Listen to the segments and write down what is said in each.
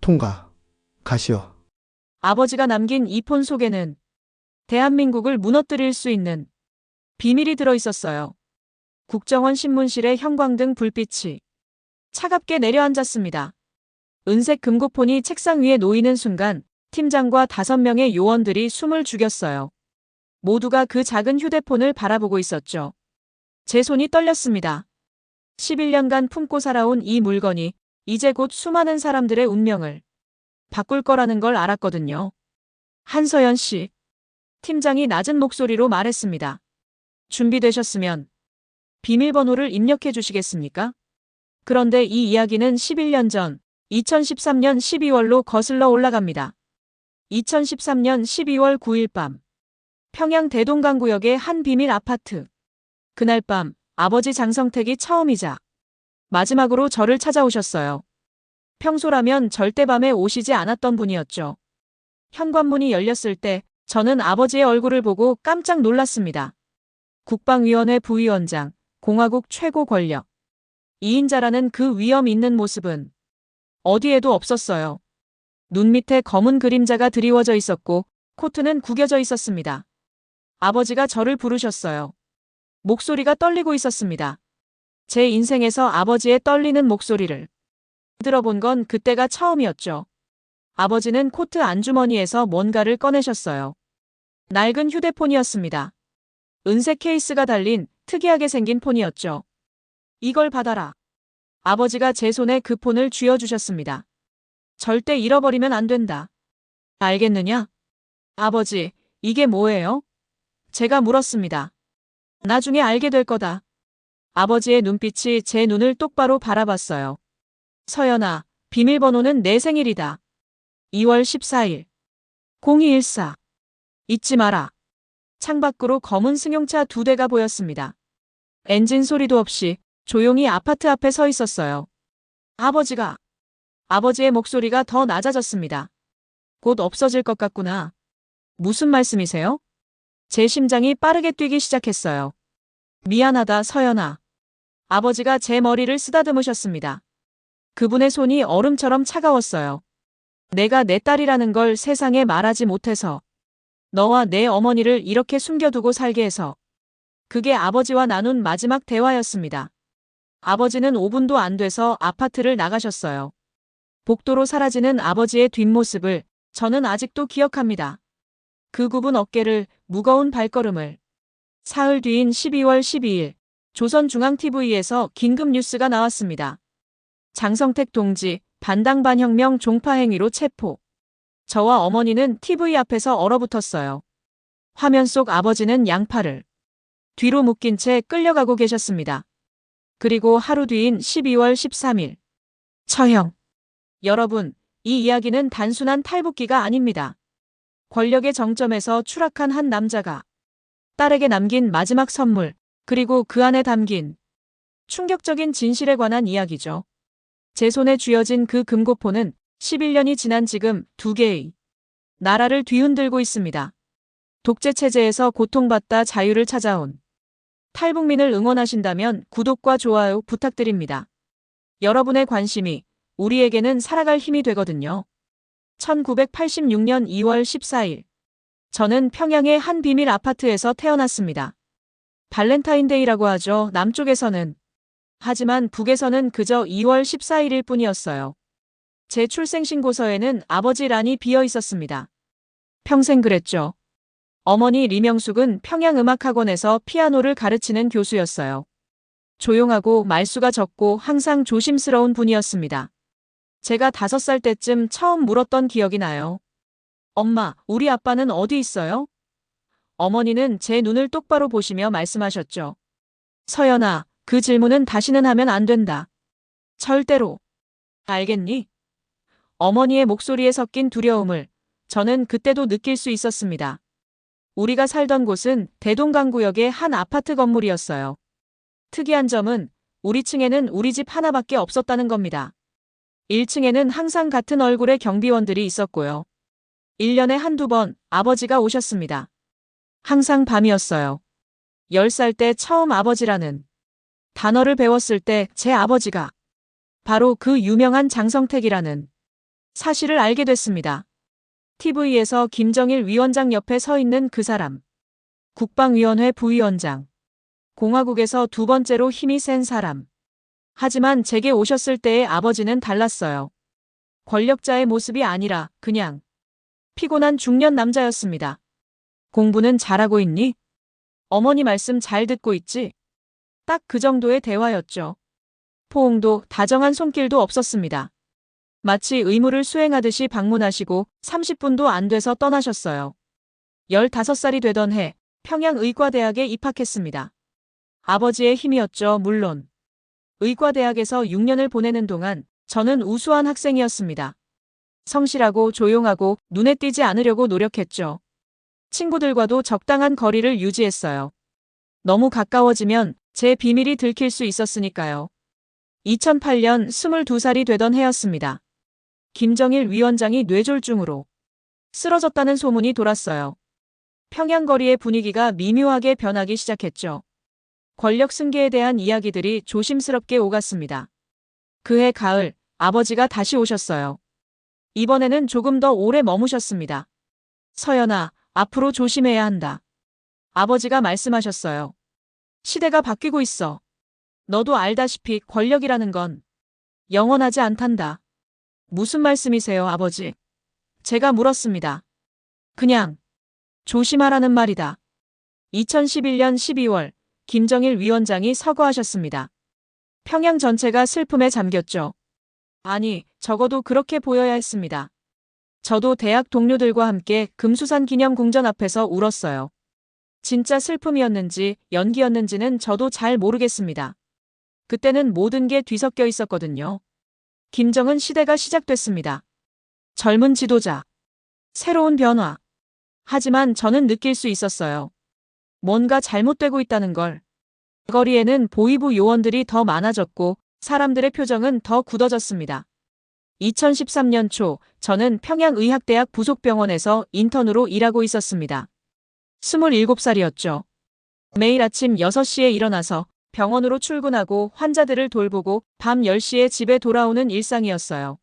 통과. 가시오. 아버지가 남긴 이 폰 속에는 대한민국을 무너뜨릴 수 있는 비밀이 들어 있었어요. 국정원 신문실의 형광등 불빛이 차갑게 내려앉았습니다. 은색 금고폰이 책상 위에 놓이는 순간 팀장과 5명의 요원들이 숨을 죽였어요. 모두가 그 작은 휴대폰을 바라보고 있었죠. 제 손이 떨렸습니다. 11년간 품고 살아온 이 물건이 이제 곧 수많은 사람들의 운명을 바꿀 거라는 걸 알았거든요. 한서연 씨, 팀장이 낮은 목소리로 말했습니다. 준비되셨으면 비밀번호를 입력해 주시겠습니까? 그런데 이 이야기는 11년 전 2013년 12월로 거슬러 올라갑니다. 2013년 12월 9일 밤 평양 대동강구역의 한 비밀 아파트. 그날 밤 아버지 장성택이 처음이자 마지막으로 저를 찾아오셨어요. 평소라면 절대 밤에 오시지 않았던 분이었죠. 현관문이 열렸을 때 저는 아버지의 얼굴을 보고 깜짝 놀랐습니다. 국방위원회 부위원장, 공화국 최고 권력. 2인자라는 그 위험 있는 모습은 어디에도 없었어요. 눈 밑에 검은 그림자가 드리워져 있었고 코트는 구겨져 있었습니다. 아버지가 저를 부르셨어요. 목소리가 떨리고 있었습니다. 제 인생에서 아버지의 떨리는 목소리를 들어본 건 그때가 처음이었죠. 아버지는 코트 안주머니에서 뭔가를 꺼내셨어요. 낡은 휴대폰이었습니다. 은색 케이스가 달린 특이하게 생긴 폰이었죠. 이걸 받아라. 아버지가 제 손에 그 폰을 쥐어주셨습니다. 절대 잃어버리면 안 된다. 알겠느냐? 아버지, 이게 뭐예요? 제가 물었습니다. 나중에 알게 될 거다. 아버지의 눈빛이 제 눈을 똑바로 바라봤어요. 서연아, 비밀번호는 내 생일이다. 2월 14일. 0214. 잊지 마라. 창밖으로 검은 승용차 2대가 보였습니다. 엔진 소리도 없이 조용히 아파트 앞에 서 있었어요. 아버지의 목소리가 더 낮아졌습니다. 곧 없어질 것 같구나. 무슨 말씀이세요? 제 심장이 빠르게 뛰기 시작했어요. 미안하다, 서연아. 아버지가 제 머리를 쓰다듬으셨습니다. 그분의 손이 얼음처럼 차가웠어요. 내가 내 딸이라는 걸 세상에 말하지 못해서, 너와 내 어머니를 이렇게 숨겨두고 살게 해서. 그게 아버지와 나눈 마지막 대화였습니다. 아버지는 5분도 안 돼서 아파트를 나가셨어요. 복도로 사라지는 아버지의 뒷모습을 저는 아직도 기억합니다. 그 굽은 어깨를, 무거운 발걸음을. 사흘 뒤인 12월 12일, 조선중앙TV에서 긴급 뉴스가 나왔습니다. 장성택 동지, 반당반혁명 종파 행위로 체포. 저와 어머니는 TV 앞에서 얼어붙었어요. 화면 속 아버지는 양팔을 뒤로 묶인 채 끌려가고 계셨습니다. 그리고 하루 뒤인 12월 13일. 처형. 여러분, 이 이야기는 단순한 탈북기가 아닙니다. 권력의 정점에서 추락한 한 남자가 딸에게 남긴 마지막 선물, 그리고 그 안에 담긴 충격적인 진실에 관한 이야기죠. 제 손에 쥐어진 그 금고폰은 11년이 지난 지금 2개의 나라를 뒤흔들고 있습니다. 독재 체제에서 고통받다 자유를 찾아온 탈북민을 응원하신다면 구독과 좋아요 부탁드립니다. 여러분의 관심이 우리에게는 살아갈 힘이 되거든요. 1986년 2월 14일. 저는 평양의 한 비밀 아파트에서 태어났습니다. 발렌타인데이라고 하죠, 남쪽에서는. 하지만 북에서는 그저 2월 14일일 뿐이었어요. 제 출생신고서에는 아버지란이 비어 있었습니다. 평생 그랬죠. 어머니 리명숙은 평양음악학원에서 피아노를 가르치는 교수였어요. 조용하고 말수가 적고 항상 조심스러운 분이었습니다. 제가 5살 때쯤 처음 물었던 기억이 나요. 엄마, 우리 아빠는 어디 있어요? 어머니는 제 눈을 똑바로 보시며 말씀하셨죠. 서연아, 그 질문은 다시는 하면 안 된다. 절대로. 알겠니? 어머니의 목소리에 섞인 두려움을 저는 그때도 느낄 수 있었습니다. 우리가 살던 곳은 대동강구역의 한 아파트 건물이었어요. 특이한 점은 우리 층에는 우리 집 하나밖에 없었다는 겁니다. 1층에는 항상 같은 얼굴의 경비원들이 있었고요. 1년에 한두 번 아버지가 오셨습니다. 항상 밤이었어요. 10살 때 처음 아버지라는 단어를 배웠을 때 제 아버지가 바로 그 유명한 장성택이라는 사실을 알게 됐습니다. TV에서 김정일 위원장 옆에 서 있는 그 사람. 국방위원회 부위원장. 공화국에서 두 번째로 힘이 센 사람. 하지만 제게 오셨을 때의 아버지는 달랐어요. 권력자의 모습이 아니라 그냥 피곤한 중년 남자였습니다. 공부는 잘하고 있니? 어머니 말씀 잘 듣고 있지? 딱 그 정도의 대화였죠. 포옹도 다정한 손길도 없었습니다. 마치 의무를 수행하듯이 방문하시고 30분도 안 돼서 떠나셨어요. 15살이 되던 해 평양의과대학에 입학했습니다. 아버지의 힘이었죠, 물론. 의과대학에서 6년을 보내는 동안 저는 우수한 학생이었습니다. 성실하고 조용하고 눈에 띄지 않으려고 노력했죠. 친구들과도 적당한 거리를 유지했어요. 너무 가까워지면 제 비밀이 들킬 수 있었으니까요. 2008년 22살이 되던 해였습니다. 김정일 위원장이 뇌졸중으로 쓰러졌다는 소문이 돌았어요. 평양 거리의 분위기가 미묘하게 변하기 시작했죠. 권력 승계에 대한 이야기들이 조심스럽게 오갔습니다. 그해 가을, 아버지가 다시 오셨어요. 이번에는 조금 더 오래 머무셨습니다. 서연아, 앞으로 조심해야 한다. 아버지가 말씀하셨어요. 시대가 바뀌고 있어. 너도 알다시피 권력이라는 건 영원하지 않단다. 무슨 말씀이세요, 아버지? 제가 물었습니다. 그냥 조심하라는 말이다. 2011년 12월 김정일 위원장이 서거하셨습니다. 평양 전체가 슬픔에 잠겼죠. 아니, 적어도 그렇게 보여야 했습니다. 저도 대학 동료들과 함께 금수산 기념궁전 앞에서 울었어요. 진짜 슬픔이었는지 연기였는지는 저도 잘 모르겠습니다. 그때는 모든 게 뒤섞여 있었거든요. 김정은 시대가 시작됐습니다. 젊은 지도자, 새로운 변화. 하지만 저는 느낄 수 있었어요. 뭔가 잘못되고 있다는 걸. 거리에는 보위부 요원들이 더 많아졌고 사람들의 표정은 더 굳어졌습니다. 2013년 초 저는 평양의학대학 부속병원에서 인턴으로 일하고 있었습니다. 27살이었죠. 매일 아침 6시에 일어나서 병원으로 출근하고 환자들을 돌보고 밤 10시에 집에 돌아오는 일상이었어요.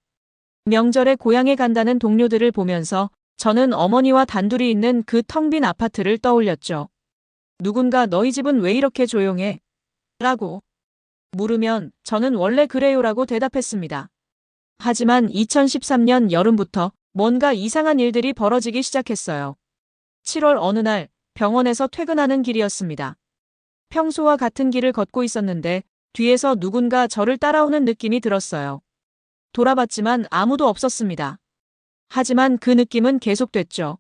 명절에 고향에 간다는 동료들을 보면서 저는 어머니와 단둘이 있는 그 텅 빈 아파트를 떠올렸죠. 누군가 너희 집은 왜 이렇게 조용해? 라고 물으면 저는 원래 그래요라고 대답했습니다. 하지만 2013년 여름부터 뭔가 이상한 일들이 벌어지기 시작했어요. 7월 어느 날 병원에서 퇴근하는 길이었습니다. 평소와 같은 길을 걷고 있었는데 뒤에서 누군가 저를 따라오는 느낌이 들었어요. 돌아봤지만 아무도 없었습니다. 하지만 그 느낌은 계속됐죠.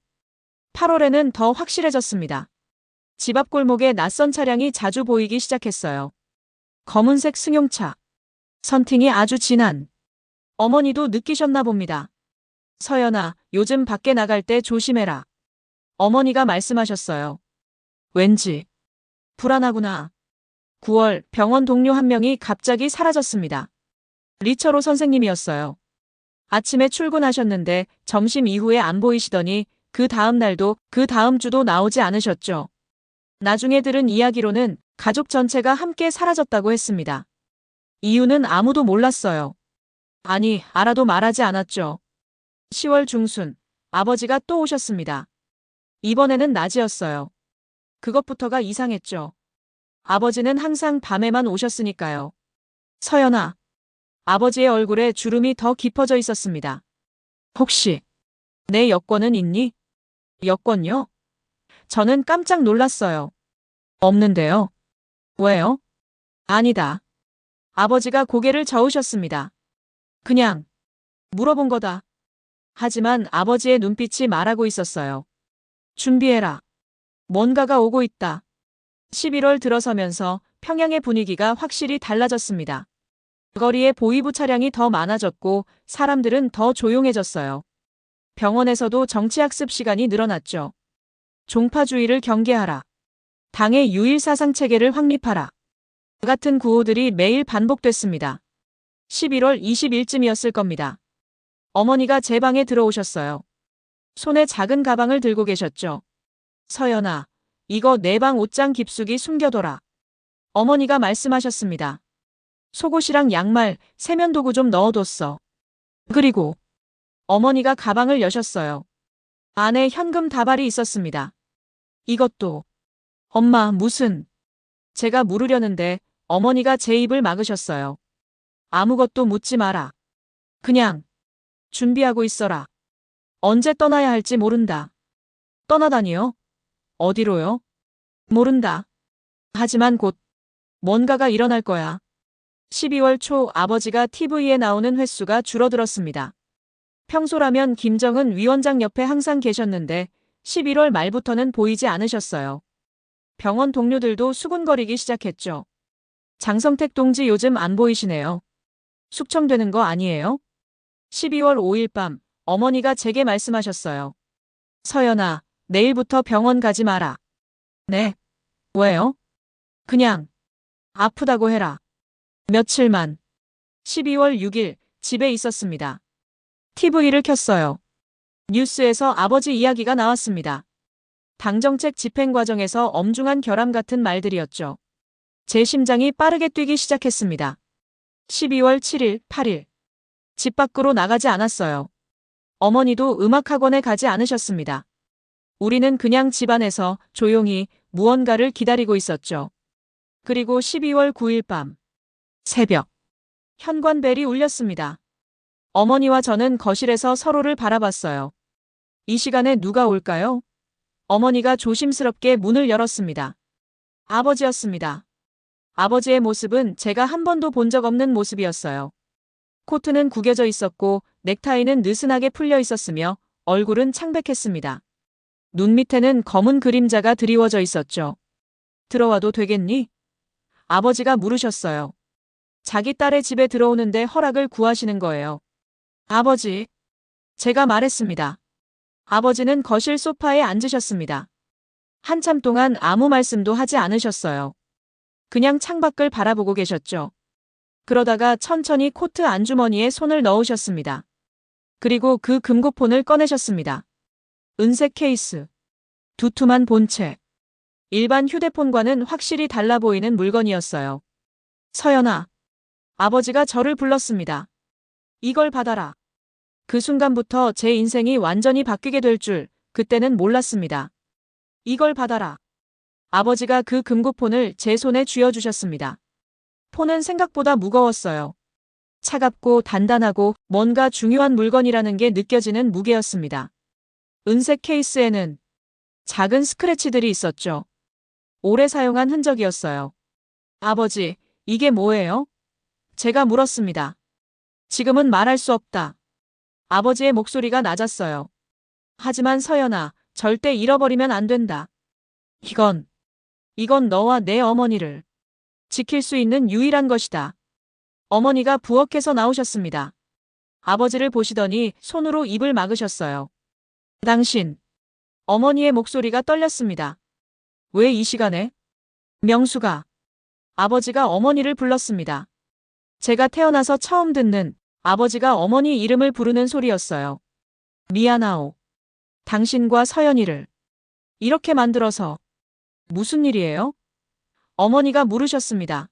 8월에는 더 확실해졌습니다. 집 앞 골목에 낯선 차량이 자주 보이기 시작했어요. 검은색 승용차. 선팅이 아주 진한. 어머니도 느끼셨나 봅니다. 서연아, 요즘 밖에 나갈 때 조심해라. 어머니가 말씀하셨어요. 왠지 불안하구나. 9월 병원 동료 한 명이 갑자기 사라졌습니다. 리처로 선생님이었어요. 아침에 출근하셨는데 점심 이후에 안 보이시더니 그 다음 날도 그 다음 주도 나오지 않으셨죠. 나중에 들은 이야기로는 가족 전체가 함께 사라졌다고 했습니다. 이유는 아무도 몰랐어요. 아니, 알아도 말하지 않았죠. 10월 중순, 아버지가 또 오셨습니다. 이번에는 낮이었어요. 그것부터가 이상했죠. 아버지는 항상 밤에만 오셨으니까요. 서연아. 아버지의 얼굴에 주름이 더 깊어져 있었습니다. 혹시 내 여권은 있니? 여권요? 저는 깜짝 놀랐어요. 없는데요. 왜요? 아니다. 아버지가 고개를 저으셨습니다. 그냥 물어본 거다. 하지만 아버지의 눈빛이 말하고 있었어요. 준비해라. 뭔가가 오고 있다. 11월 들어서면서 평양의 분위기가 확실히 달라졌습니다. 거리에 보위부 차량이 더 많아졌고 사람들은 더 조용해졌어요. 병원에서도 정치학습 시간이 늘어났죠. 종파주의를 경계하라. 당의 유일사상 체계를 확립하라. 같은 구호들이 매일 반복됐습니다. 11월 20일쯤이었을 겁니다. 어머니가 제 방에 들어오셨어요. 손에 작은 가방을 들고 계셨죠. 서연아, 이거 내 방 옷장 깊숙이 숨겨둬라. 어머니가 말씀하셨습니다. 속옷이랑 양말, 세면도구 좀 넣어뒀어. 그리고 어머니가 가방을 여셨어요. 안에 현금 다발이 있었습니다. 이것도. 엄마, 무슨. 제가 물으려는데 어머니가 제 입을 막으셨어요. 아무것도 묻지 마라. 그냥 준비하고 있어라. 언제 떠나야 할지 모른다. 떠나다니요? 어디로요? 모른다. 하지만 곧 뭔가가 일어날 거야. 12월 초 아버지가 TV에 나오는 횟수가 줄어들었습니다. 평소라면 김정은 위원장 옆에 항상 계셨는데 11월 말부터는 보이지 않으셨어요. 병원 동료들도 수군거리기 시작했죠. 장성택 동지 요즘 안 보이시네요. 숙청되는 거 아니에요? 12월 5일 밤 어머니가 제게 말씀하셨어요. 서연아, 내일부터 병원 가지 마라. 네. 왜요? 그냥 아프다고 해라. 며칠만. 12월 6일 집에 있었습니다. TV를 켰어요. 뉴스에서 아버지 이야기가 나왔습니다. 당정책 집행 과정에서 엄중한 결함 같은 말들이었죠. 제 심장이 빠르게 뛰기 시작했습니다. 12월 7일, 8일. 집 밖으로 나가지 않았어요. 어머니도 음악학원에 가지 않으셨습니다. 우리는 그냥 집안에서 조용히 무언가를 기다리고 있었죠. 그리고 12월 9일 밤. 새벽. 현관벨이 울렸습니다. 어머니와 저는 거실에서 서로를 바라봤어요. 이 시간에 누가 올까요? 어머니가 조심스럽게 문을 열었습니다. 아버지였습니다. 아버지의 모습은 제가 한 번도 본 적 없는 모습이었어요. 코트는 구겨져 있었고 넥타이는 느슨하게 풀려 있었으며 얼굴은 창백했습니다. 눈 밑에는 검은 그림자가 드리워져 있었죠. 들어와도 되겠니? 아버지가 물으셨어요. 자기 딸의 집에 들어오는데 허락을 구하시는 거예요. 아버지. 제가 말했습니다. 아버지는 거실 소파에 앉으셨습니다. 한참 동안 아무 말씀도 하지 않으셨어요. 그냥 창밖을 바라보고 계셨죠. 그러다가 천천히 코트 안주머니에 손을 넣으셨습니다. 그리고 그 금고폰을 꺼내셨습니다. 은색 케이스. 두툼한 본체. 일반 휴대폰과는 확실히 달라 보이는 물건이었어요. 서연아. 아버지가 저를 불렀습니다. 이걸 받아라. 그 순간부터 제 인생이 완전히 바뀌게 될 줄 그때는 몰랐습니다. 이걸 받아라. 아버지가 그 금고폰을 제 손에 쥐어주셨습니다. 폰은 생각보다 무거웠어요. 차갑고 단단하고 뭔가 중요한 물건이라는 게 느껴지는 무게였습니다. 은색 케이스에는 작은 스크래치들이 있었죠. 오래 사용한 흔적이었어요. 아버지, 이게 뭐예요? 제가 물었습니다. 지금은 말할 수 없다. 아버지의 목소리가 낮았어요. 하지만 서연아, 절대 잃어버리면 안 된다. 이건 너와 내 어머니를 지킬 수 있는 유일한 것이다. 어머니가 부엌에서 나오셨습니다. 아버지를 보시더니 손으로 입을 막으셨어요. 당신. 어머니의 목소리가 떨렸습니다. 왜 이 시간에? 명수가. 아버지가 어머니를 불렀습니다. 제가 태어나서 처음 듣는 아버지가 어머니 이름을 부르는 소리였어요. 미안하오. 당신과 서연이를 이렇게 만들어서. 무슨 일이에요? 어머니가 물으셨습니다.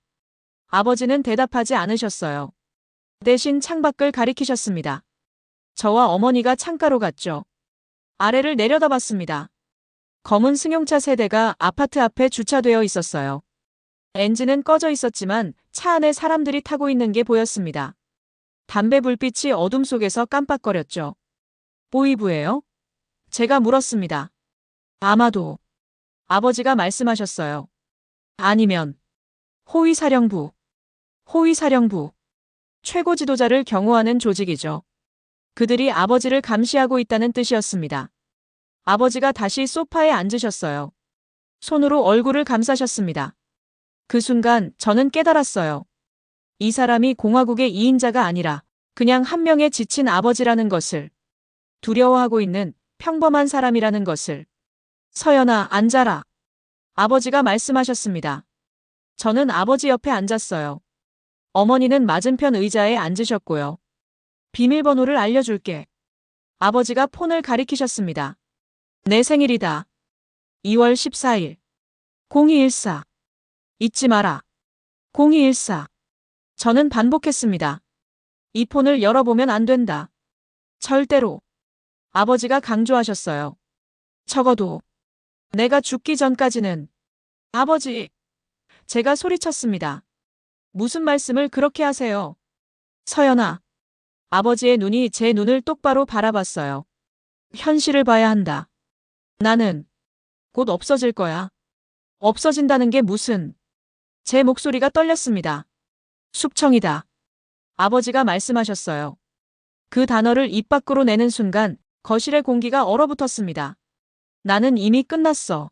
아버지는 대답하지 않으셨어요. 대신 창밖을 가리키셨습니다. 저와 어머니가 창가로 갔죠. 아래를 내려다봤습니다. 검은 승용차 세대가 아파트 앞에 주차되어 있었어요. 엔진은 꺼져 있었지만 차 안에 사람들이 타고 있는 게 보였습니다. 담배 불빛이 어둠 속에서 깜빡거렸죠. 보이부예요? 제가 물었습니다. 아마도. 아버지가 말씀하셨어요. 아니면 호위사령부. 호위사령부. 최고 지도자를 경호하는 조직이죠. 그들이 아버지를 감시하고 있다는 뜻이었습니다. 아버지가 다시 소파에 앉으셨어요. 손으로 얼굴을 감싸셨습니다. 그 순간 저는 깨달았어요. 이 사람이 공화국의 2인자가 아니라 그냥 한 명의 지친 아버지라는 것을. 두려워하고 있는 평범한 사람이라는 것을. 서연아, 앉아라. 아버지가 말씀하셨습니다. 저는 아버지 옆에 앉았어요. 어머니는 맞은편 의자에 앉으셨고요. 비밀번호를 알려줄게. 아버지가 폰을 가리키셨습니다. 내 생일이다. 2월 14일. 0214. 잊지 마라. 0214. 저는 반복했습니다. 이 폰을 열어보면 안 된다. 절대로. 아버지가 강조하셨어요. 적어도 내가 죽기 전까지는. 아버지. 제가 소리쳤습니다. 무슨 말씀을 그렇게 하세요? 서연아. 아버지의 눈이 제 눈을 똑바로 바라봤어요. 현실을 봐야 한다. 나는 곧 없어질 거야. 없어진다는 게 무슨. 제 목소리가 떨렸습니다. 숙청이다. 아버지가 말씀하셨어요. 그 단어를 입 밖으로 내는 순간 거실의 공기가 얼어붙었습니다. 나는 이미 끝났어.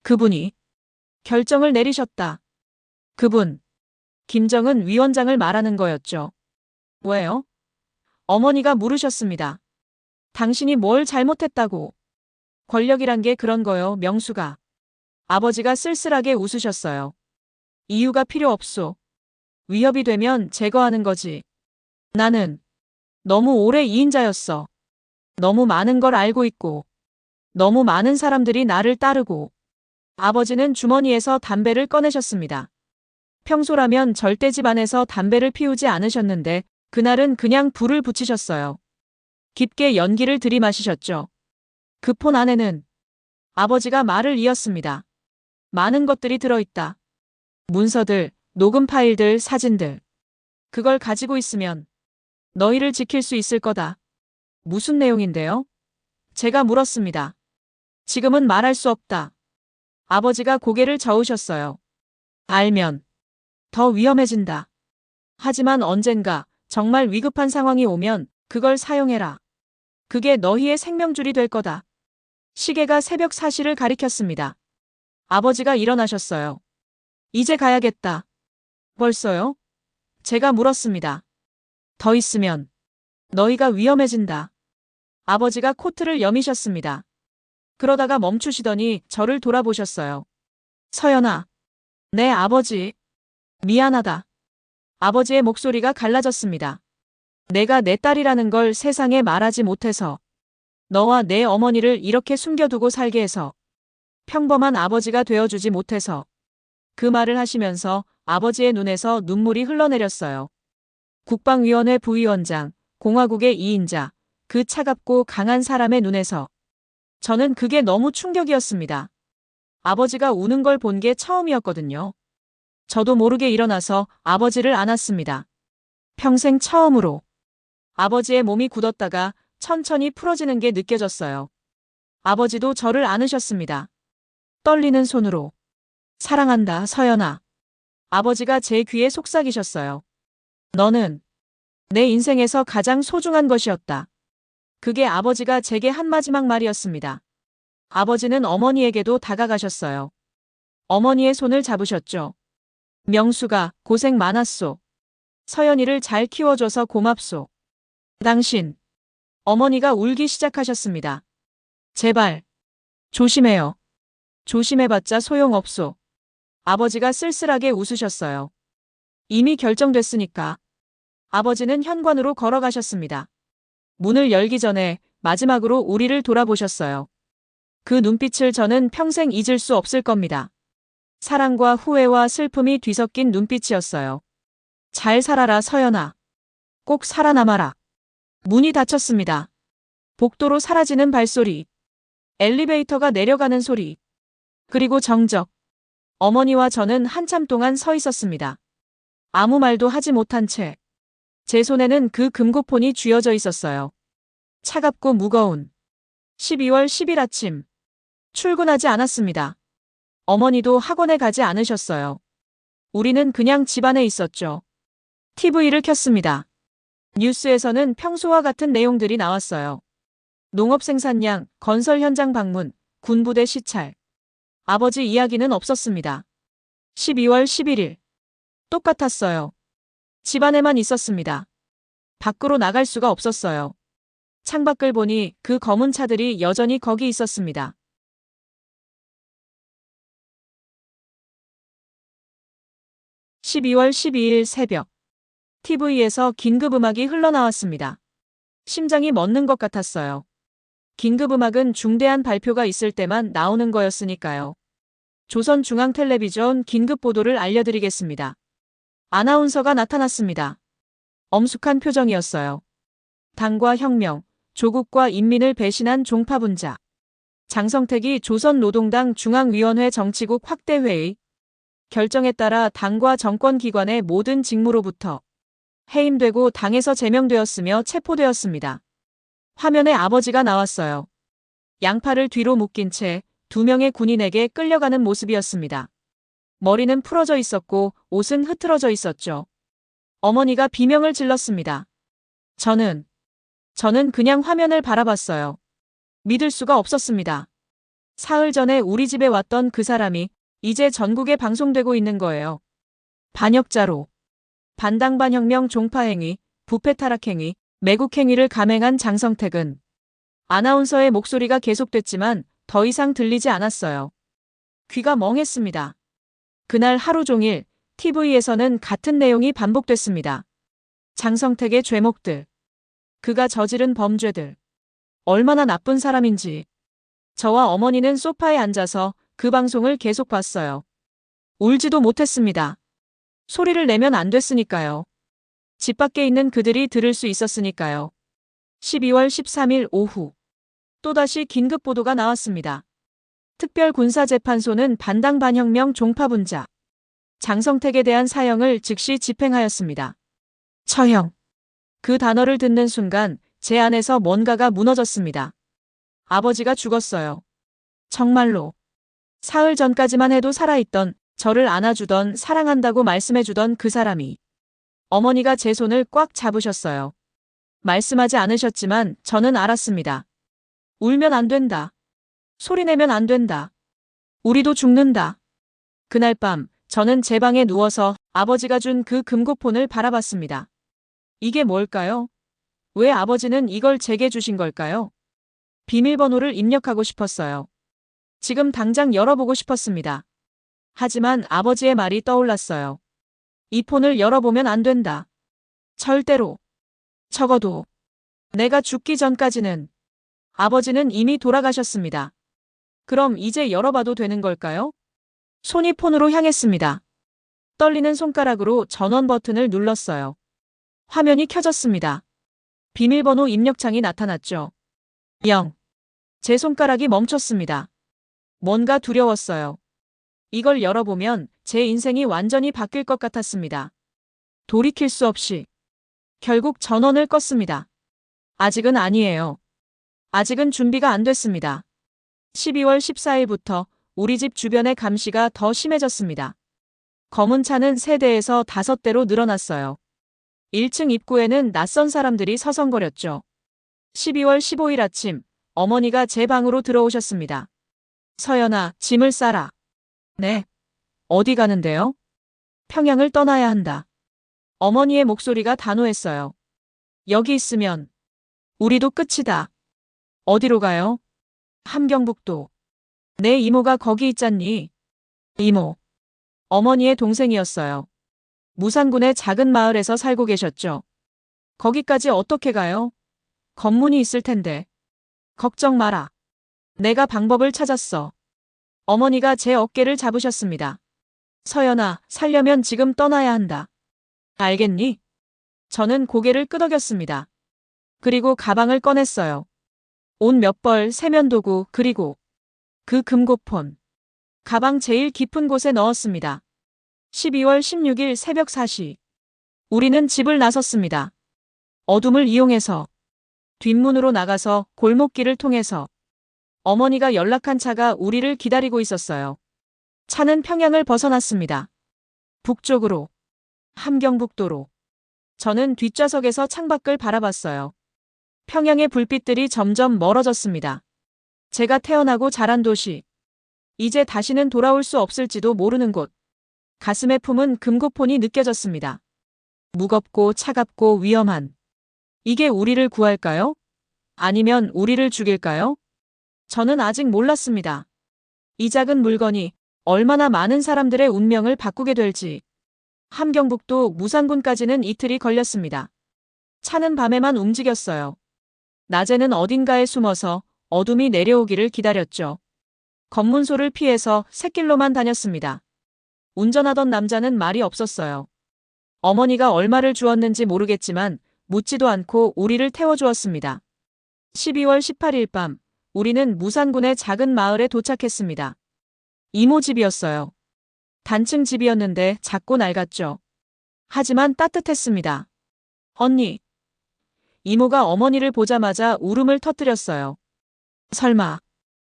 그분이 결정을 내리셨다. 그분. 김정은 위원장을 말하는 거였죠. 왜요? 어머니가 물으셨습니다. 당신이 뭘 잘못했다고. 권력이란 게 그런 거요, 명수가. 아버지가 쓸쓸하게 웃으셨어요. 이유가 필요 없소. 위협이 되면 제거하는 거지. 나는 너무 오래 이인자였어. 너무 많은 걸 알고 있고, 너무 많은 사람들이 나를 따르고. 아버지는 주머니에서 담배를 꺼내셨습니다. 평소라면 절대 집안에서 담배를 피우지 않으셨는데 그날은 그냥 불을 붙이셨어요. 깊게 연기를 들이마시셨죠. 그 폰 안에는 아버지가 말을 이었습니다. 많은 것들이 들어있다. 문서들, 녹음 파일들, 사진들. 그걸 가지고 있으면 너희를 지킬 수 있을 거다. 무슨 내용인데요? 제가 물었습니다. 지금은 말할 수 없다. 아버지가 고개를 저으셨어요. 알면 더 위험해진다. 하지만 언젠가 정말 위급한 상황이 오면 그걸 사용해라. 그게 너희의 생명줄이 될 거다. 시계가 새벽 4시를 가리켰습니다. 아버지가 일어나셨어요. 이제 가야겠다. 벌써요? 제가 물었습니다. 더 있으면 너희가 위험해진다. 아버지가 코트를 여미셨습니다. 그러다가 멈추시더니 저를 돌아보셨어요. 서연아. 네, 아버지. 미안하다. 아버지의 목소리가 갈라졌습니다. 내가 내 딸이라는 걸 세상에 말하지 못해서. 너와 내 어머니를 이렇게 숨겨두고 살게 해서. 평범한 아버지가 되어주지 못해서. 그 말을 하시면서 아버지의 눈에서 눈물이 흘러내렸어요. 국방위원회 부위원장, 공화국의 2인자, 그 차갑고 강한 사람의 눈에서. 저는 그게 너무 충격이었습니다. 아버지가 우는 걸 본 게 처음이었거든요. 저도 모르게 일어나서 아버지를 안았습니다. 평생 처음으로. 아버지의 몸이 굳었다가 천천히 풀어지는 게 느껴졌어요. 아버지도 저를 안으셨습니다. 떨리는 손으로. 사랑한다, 서연아. 아버지가 제 귀에 속삭이셨어요. 너는 내 인생에서 가장 소중한 것이었다. 그게 아버지가 제게 한 마지막 말이었습니다. 아버지는 어머니에게도 다가가셨어요. 어머니의 손을 잡으셨죠. 명수가 고생 많았소. 서연이를 잘 키워줘서 고맙소. 당신. 어머니가 울기 시작하셨습니다. 제발. 조심해요. 조심해봤자 소용없소. 아버지가 쓸쓸하게 웃으셨어요. 이미 결정됐으니까. 아버지는 현관으로 걸어가셨습니다. 문을 열기 전에 마지막으로 우리를 돌아보셨어요. 그 눈빛을 저는 평생 잊을 수 없을 겁니다. 사랑과 후회와 슬픔이 뒤섞인 눈빛이었어요. 잘 살아라, 서연아. 꼭 살아남아라. 문이 닫혔습니다. 복도로 사라지는 발소리. 엘리베이터가 내려가는 소리. 그리고 정적. 어머니와 저는 한참 동안 서 있었습니다. 아무 말도 하지 못한 채. 제 손에는 그 금고폰이 쥐어져 있었어요. 차갑고 무거운. 12월 10일 아침. 출근하지 않았습니다. 어머니도 학원에 가지 않으셨어요. 우리는 그냥 집안에 있었죠. TV를 켰습니다. 뉴스에서는 평소와 같은 내용들이 나왔어요. 농업 생산량, 건설 현장 방문, 군부대 시찰. 아버지 이야기는 없었습니다. 12월 11일. 똑같았어요. 집안에만 있었습니다. 밖으로 나갈 수가 없었어요. 창밖을 보니 그 검은 차들이 여전히 거기 있었습니다. 12월 12일 새벽. TV에서 긴급음악이 흘러나왔습니다. 심장이 멎는 것 같았어요. 긴급음악은 중대한 발표가 있을 때만 나오는 거였으니까요. 조선중앙텔레비전 긴급보도를 알려드리겠습니다. 아나운서가 나타났습니다. 엄숙한 표정이었어요. 당과 혁명, 조국과 인민을 배신한 종파분자. 장성택이 조선노동당 중앙위원회 정치국 확대회의 결정에 따라 당과 정권기관의 모든 직무로부터 해임되고 당에서 제명되었으며 체포되었습니다. 화면에 아버지가 나왔어요. 양팔을 뒤로 묶인 채 2명의 군인에게 끌려가는 모습이었습니다. 머리는 풀어져 있었고 옷은 흐트러져 있었죠. 어머니가 비명을 질렀습니다. 저는 그냥 화면을 바라봤어요. 믿을 수가 없었습니다. 사흘 전에 우리 집에 왔던 그 사람이 이제 전국에 방송되고 있는 거예요. 반역자로 반당반혁명 종파행위, 부패타락행위, 매국행위를 감행한 장성택은 아나운서의 목소리가 계속됐지만 더 이상 들리지 않았어요. 귀가 멍했습니다. 그날 하루 종일 TV에서는 같은 내용이 반복됐습니다. 장성택의 죄목들, 그가 저지른 범죄들, 얼마나 나쁜 사람인지. 저와 어머니는 소파에 앉아서 그 방송을 계속 봤어요. 울지도 못했습니다. 소리를 내면 안 됐으니까요. 집 밖에 있는 그들이 들을 수 있었으니까요. 12월 13일 오후 또다시 긴급 보도가 나왔습니다. 특별군사재판소는 반당반혁명 종파분자 장성택에 대한 사형을 즉시 집행하였습니다. 처형. 그 단어를 듣는 순간 제 안에서 뭔가가 무너졌습니다. 아버지가 죽었어요. 정말로. 사흘 전까지만 해도 살아있던, 저를 안아주던, 사랑한다고 말씀해주던 그 사람이. 어머니가 제 손을 꽉 잡으셨어요. 말씀하지 않으셨지만 저는 알았습니다. 울면 안 된다. 소리내면 안 된다. 우리도 죽는다. 그날 밤 저는 제 방에 누워서 아버지가 준 그 금고폰을 바라봤습니다. 이게 뭘까요? 왜 아버지는 이걸 제게 주신 걸까요? 비밀번호를 입력하고 싶었어요. 지금 당장 열어보고 싶었습니다. 하지만 아버지의 말이 떠올랐어요. 이 폰을 열어보면 안 된다. 절대로. 적어도 내가 죽기 전까지는. 아버지는 이미 돌아가셨습니다. 그럼 이제 열어봐도 되는 걸까요? 손이 폰으로 향했습니다. 떨리는 손가락으로 전원 버튼을 눌렀어요. 화면이 켜졌습니다. 비밀번호 입력창이 나타났죠. 0. 제 손가락이 멈췄습니다. 뭔가 두려웠어요. 이걸 열어보면 제 인생이 완전히 바뀔 것 같았습니다. 돌이킬 수 없이. 결국 전원을 껐습니다. 아직은 아니에요. 아직은 준비가 안 됐습니다. 12월 14일부터 우리 집 주변의 감시가 더 심해졌습니다. 검은 차는 3대에서 5대로 늘어났어요. 1층 입구에는 낯선 사람들이 서성거렸죠. 12월 15일 아침 어머니가 제 방으로 들어오셨습니다. 서연아, 짐을 싸라. 네. 어디 가는데요? 평양을 떠나야 한다. 어머니의 목소리가 단호했어요. 여기 있으면 우리도 끝이다. 어디로 가요? 함경북도. 내 이모가 거기 있잖니. 이모. 어머니의 동생이었어요. 무산군의 작은 마을에서 살고 계셨죠. 거기까지 어떻게 가요? 검문이 있을 텐데. 걱정 마라. 내가 방법을 찾았어. 어머니가 제 어깨를 잡으셨습니다. 서연아, 살려면 지금 떠나야 한다. 알겠니? 저는 고개를 끄덕였습니다. 그리고 가방을 꺼냈어요. 옷 몇 벌, 세면도구, 그리고 그 금고폰. 가방 제일 깊은 곳에 넣었습니다. 12월 16일 새벽 4시. 우리는 집을 나섰습니다. 어둠을 이용해서. 뒷문으로 나가서 골목길을 통해서. 어머니가 연락한 차가 우리를 기다리고 있었어요. 차는 평양을 벗어났습니다. 북쪽으로. 함경북도로. 저는 뒷좌석에서 창밖을 바라봤어요. 평양의 불빛들이 점점 멀어졌습니다. 제가 태어나고 자란 도시. 이제 다시는 돌아올 수 없을지도 모르는 곳. 가슴에 품은 금고폰이 느껴졌습니다. 무겁고 차갑고 위험한. 이게 우리를 구할까요? 아니면 우리를 죽일까요? 저는 아직 몰랐습니다. 이 작은 물건이 얼마나 많은 사람들의 운명을 바꾸게 될지. 함경북도 무산군까지는 이틀이 걸렸습니다. 차는 밤에만 움직였어요. 낮에는 어딘가에 숨어서 어둠이 내려오기를 기다렸죠. 검문소를 피해서 샛길로만 다녔습니다. 운전하던 남자는 말이 없었어요. 어머니가 얼마를 주었는지 모르겠지만 묻지도 않고 우리를 태워주었습니다. 12월 18일 밤, 우리는 무산군의 작은 마을에 도착했습니다. 이모 집이었어요. 단층 집이었는데 작고 낡았죠. 하지만 따뜻했습니다. 언니. 이모가 어머니를 보자마자 울음을 터뜨렸어요. 설마,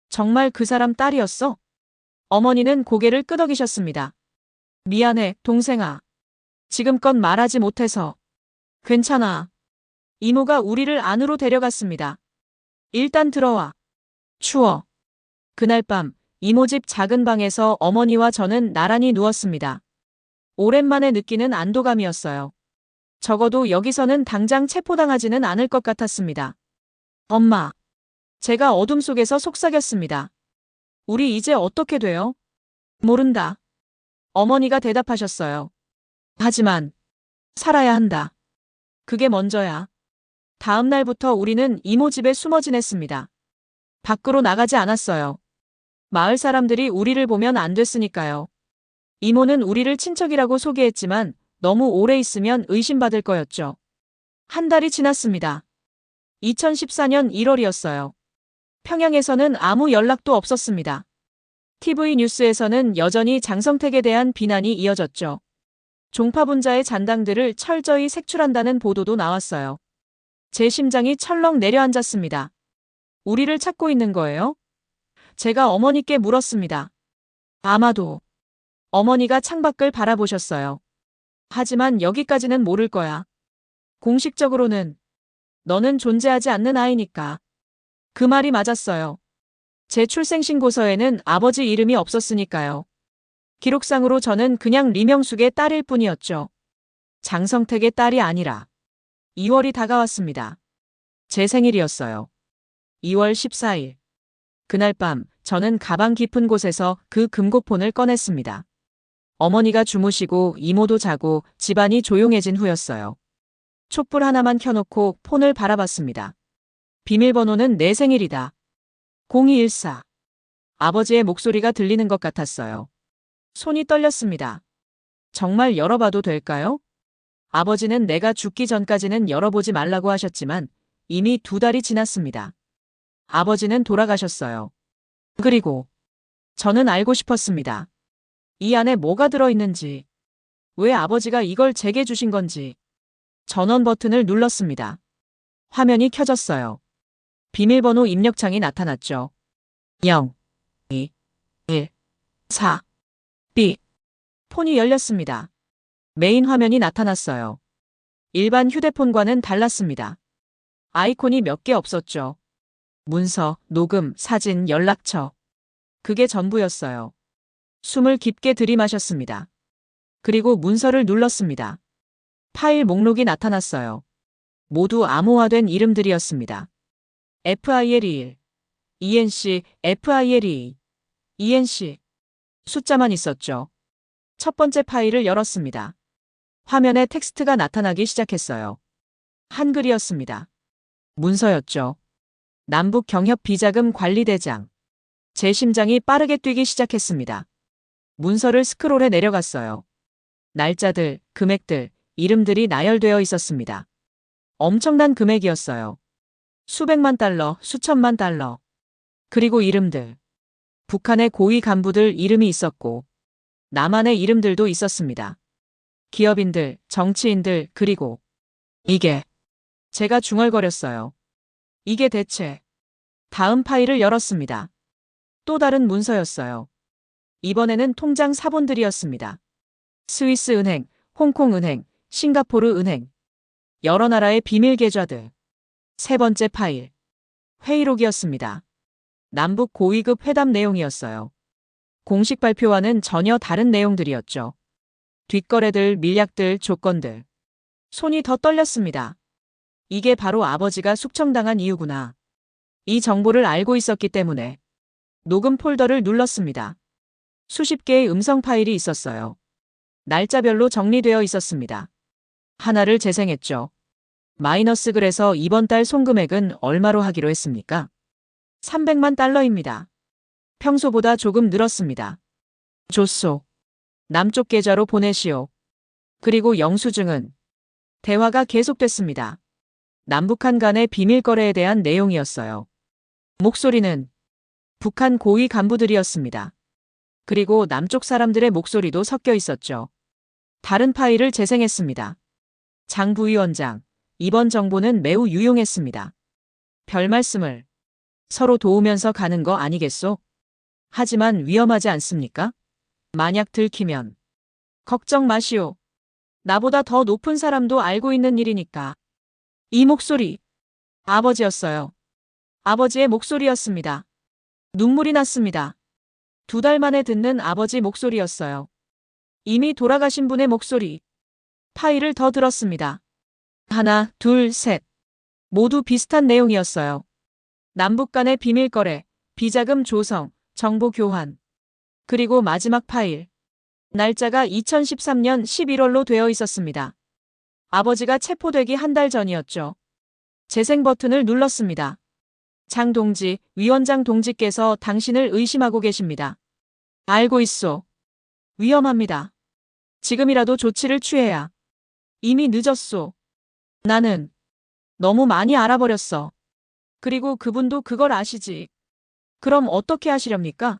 정말 그 사람 딸이었어? 어머니는 고개를 끄덕이셨습니다. 미안해, 동생아. 지금껏 말하지 못해서. 괜찮아. 이모가 우리를 안으로 데려갔습니다. 일단 들어와. 추워. 그날 밤, 이모 집 작은 방에서 어머니와 저는 나란히 누웠습니다. 오랜만에 느끼는 안도감이었어요. 적어도 여기서는 당장 체포당하지는 않을 것 같았습니다. 엄마. 제가 어둠 속에서 속삭였습니다. 우리 이제 어떻게 돼요? 모른다. 어머니가 대답하셨어요. 하지만, 살아야 한다. 그게 먼저야. 다음 날부터 우리는 이모 집에 숨어 지냈습니다. 밖으로 나가지 않았어요. 마을 사람들이 우리를 보면 안 됐으니까요. 이모는 우리를 친척이라고 소개했지만 너무 오래 있으면 의심받을 거였죠. 한 달이 지났습니다. 2014년 1월이었어요. 평양에서는 아무 연락도 없었습니다. TV 뉴스에서는 여전히 장성택에 대한 비난이 이어졌죠. 종파분자의 잔당들을 철저히 색출한다는 보도도 나왔어요. 제 심장이 철렁 내려앉았습니다. 우리를 찾고 있는 거예요? 제가 어머니께 물었습니다. 아마도. 어머니가 창밖을 바라보셨어요. 하지만 여기까지는 모를 거야. 공식적으로는 너는 존재하지 않는 아이니까. 그 말이 맞았어요. 제 출생신고서에는 아버지 이름이 없었으니까요. 기록상으로 저는 그냥 리명숙의 딸일 뿐이었죠. 장성택의 딸이 아니라. 2월이 다가왔습니다. 제 생일이었어요. 2월 14일. 그날 밤 저는 가방 깊은 곳에서 그 금고폰을 꺼냈습니다. 어머니가 주무시고 이모도 자고 집안이 조용해진 후였어요. 촛불 하나만 켜놓고 폰을 바라봤습니다. 비밀번호는 내 생일이다. 0214. 아버지의 목소리가 들리는 것 같았어요. 손이 떨렸습니다. 정말 열어봐도 될까요? 아버지는 내가 죽기 전까지는 열어보지 말라고 하셨지만 이미 2달이 지났습니다. 아버지는 돌아가셨어요. 그리고 저는 알고 싶었습니다. 이 안에 뭐가 들어있는지, 왜 아버지가 이걸 제게 주신 건지. 전원 버튼을 눌렀습니다. 화면이 켜졌어요. 비밀번호 입력창이 나타났죠. 0, 2, 1, 4, B. 폰이 열렸습니다. 메인 화면이 나타났어요. 일반 휴대폰과는 달랐습니다. 아이콘이 몇 개 없었죠. 문서, 녹음, 사진, 연락처. 그게 전부였어요. 숨을 깊게 들이마셨습니다. 그리고 문서를 눌렀습니다. 파일 목록이 나타났어요. 모두 암호화된 이름들이었습니다. FIL21, ENC, FIL22, ENC. 숫자만 있었죠. 첫 번째 파일을 열었습니다. 화면에 텍스트가 나타나기 시작했어요. 한글이었습니다. 문서였죠. 남북 경협 비자금 관리대장. 제 심장이 빠르게 뛰기 시작했습니다. 문서를 스크롤해 내려갔어요. 날짜들, 금액들, 이름들이 나열되어 있었습니다. 엄청난 금액이었어요. 수백만 달러, 수천만 달러. 그리고 이름들. 북한의 고위 간부들 이름이 있었고 남한의 이름들도 있었습니다. 기업인들, 정치인들, 그리고 이게. 제가 중얼거렸어요. 이게 대체. 다음 파일을 열었습니다. 또 다른 문서였어요. 이번에는 통장 사본들이었습니다. 스위스 은행, 홍콩 은행, 싱가포르 은행. 여러 나라의 비밀 계좌들. 세 번째 파일. 회의록이었습니다. 남북 고위급 회담 내용이었어요. 공식 발표와는 전혀 다른 내용들이었죠. 뒷거래들, 밀약들, 조건들. 손이 더 떨렸습니다. 이게 바로 아버지가 숙청당한 이유구나. 이 정보를 알고 있었기 때문에. 녹음 폴더를 눌렀습니다. 수십 개의 음성 파일이 있었어요. 날짜별로 정리되어 있었습니다. 하나를 재생했죠. 마이너스 글에서 이번 달 송금액은 얼마로 하기로 했습니까? 300만 달러입니다. 평소보다 조금 늘었습니다. 좋소. 남쪽 계좌로 보내시오. 그리고 영수증은. 대화가 계속됐습니다. 남북한 간의 비밀 거래에 대한 내용이었어요. 목소리는 북한 고위 간부들이었습니다. 그리고 남쪽 사람들의 목소리도 섞여 있었죠. 다른 파일을 재생했습니다. 장 부위원장, 이번 정보는 매우 유용했습니다. 별 말씀을. 서로 도우면서 가는 거 아니겠소? 하지만 위험하지 않습니까? 만약 들키면. 걱정 마시오. 나보다 더 높은 사람도 알고 있는 일이니까. 이 목소리. 아버지였어요. 아버지의 목소리였습니다. 눈물이 났습니다. 2달 만에 듣는 아버지 목소리였어요. 이미 돌아가신 분의 목소리. 파일을 더 들었습니다. 하나, 둘, 셋. 모두 비슷한 내용이었어요. 남북 간의 비밀 거래, 비자금 조성, 정보 교환. 그리고 마지막 파일. 날짜가 2013년 11월로 되어 있었습니다. 아버지가 체포되기 한 달 전이었죠. 재생 버튼을 눌렀습니다. 장 동지, 위원장 동지께서 당신을 의심하고 계십니다. 알고 있소. 위험합니다. 지금이라도 조치를 취해야. 이미 늦었소. 나는 너무 많이 알아버렸어. 그리고 그분도 그걸 아시지. 그럼 어떻게 하시렵니까?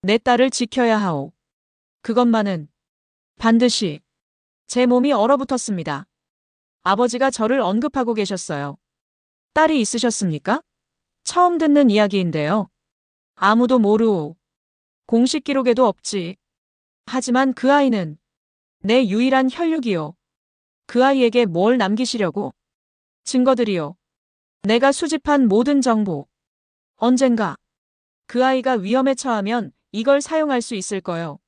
내 딸을 지켜야 하오. 그것만은 반드시. 제 몸이 얼어붙었습니다. 아버지가 저를 언급하고 계셨어요. 딸이 있으셨습니까? 처음 듣는 이야기인데요. 아무도 모르오. 공식 기록에도 없지. 하지만 그 아이는 내 유일한 혈육이요. 그 아이에게 뭘 남기시려고? 증거들이요. 내가 수집한 모든 정보. 언젠가 그 아이가 위험에 처하면 이걸 사용할 수 있을 거요.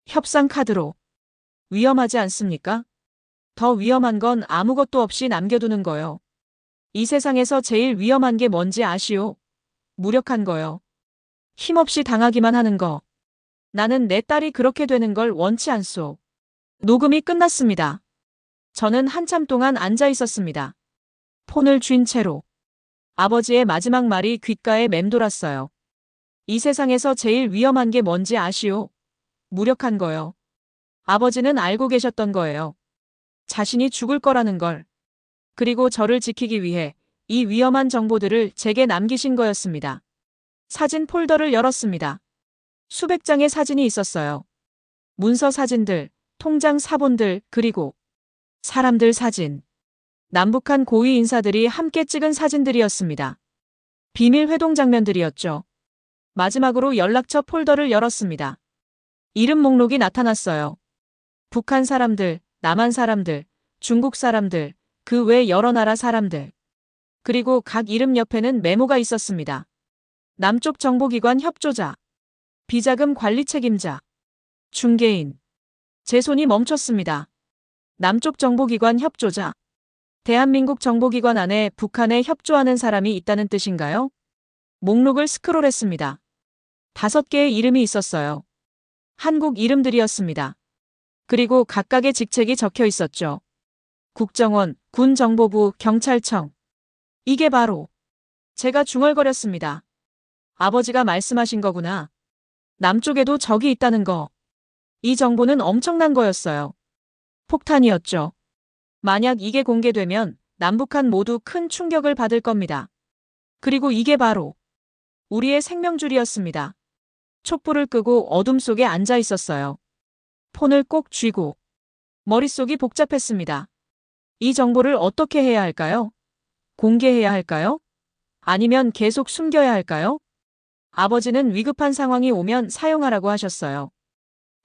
협상 카드로. 위험하지 않습니까? 더 위험한 건 아무것도 없이 남겨두는 거요. 이 세상에서 제일 위험한 게 뭔지 아시오? 무력한 거요. 힘없이 당하기만 하는 거. 나는 내 딸이 그렇게 되는 걸 원치 않소. 녹음이 끝났습니다. 저는 한참 동안 앉아 있었습니다. 폰을 쥔 채로. 아버지의 마지막 말이 귓가에 맴돌았어요. 이 세상에서 제일 위험한 게 뭔지 아시오? 무력한 거요. 아버지는 알고 계셨던 거예요. 자신이 죽을 거라는 걸. 그리고 저를 지키기 위해 이 위험한 정보들을 제게 남기신 거였습니다. 사진 폴더를 열었습니다. 수백 장의 사진이 있었어요. 문서 사진들, 통장 사본들, 그리고 사람들 사진. 남북한 고위 인사들이 함께 찍은 사진들이었습니다. 비밀 회동 장면들이었죠. 마지막으로 연락처 폴더를 열었습니다. 이름 목록이 나타났어요. 북한 사람들, 남한 사람들, 중국 사람들, 그 외 여러 나라 사람들. 그리고 각 이름 옆에는 메모가 있었습니다. 남쪽 정보기관 협조자, 비자금 관리 책임자, 중개인. 제 손이 멈췄습니다. 남쪽 정보기관 협조자. 대한민국 정보기관 안에 북한에 협조하는 사람이 있다는 뜻인가요? 목록을 스크롤했습니다. 5개의 이름이 있었어요. 한국 이름들이었습니다. 그리고 각각의 직책이 적혀 있었죠. 국정원, 군정보부, 경찰청. 이게 바로. 제가 중얼거렸습니다. 아버지가 말씀하신 거구나. 남쪽에도 적이 있다는 거. 이 정보는 엄청난 거였어요. 폭탄이었죠. 만약 이게 공개되면 남북한 모두 큰 충격을 받을 겁니다. 그리고 이게 바로 우리의 생명줄이었습니다. 촛불을 끄고 어둠 속에 앉아 있었어요. 폰을 꼭 쥐고. 머릿속이 복잡했습니다. 이 정보를 어떻게 해야 할까요? 공개해야 할까요? 아니면 계속 숨겨야 할까요? 아버지는 위급한 상황이 오면 사용하라고 하셨어요.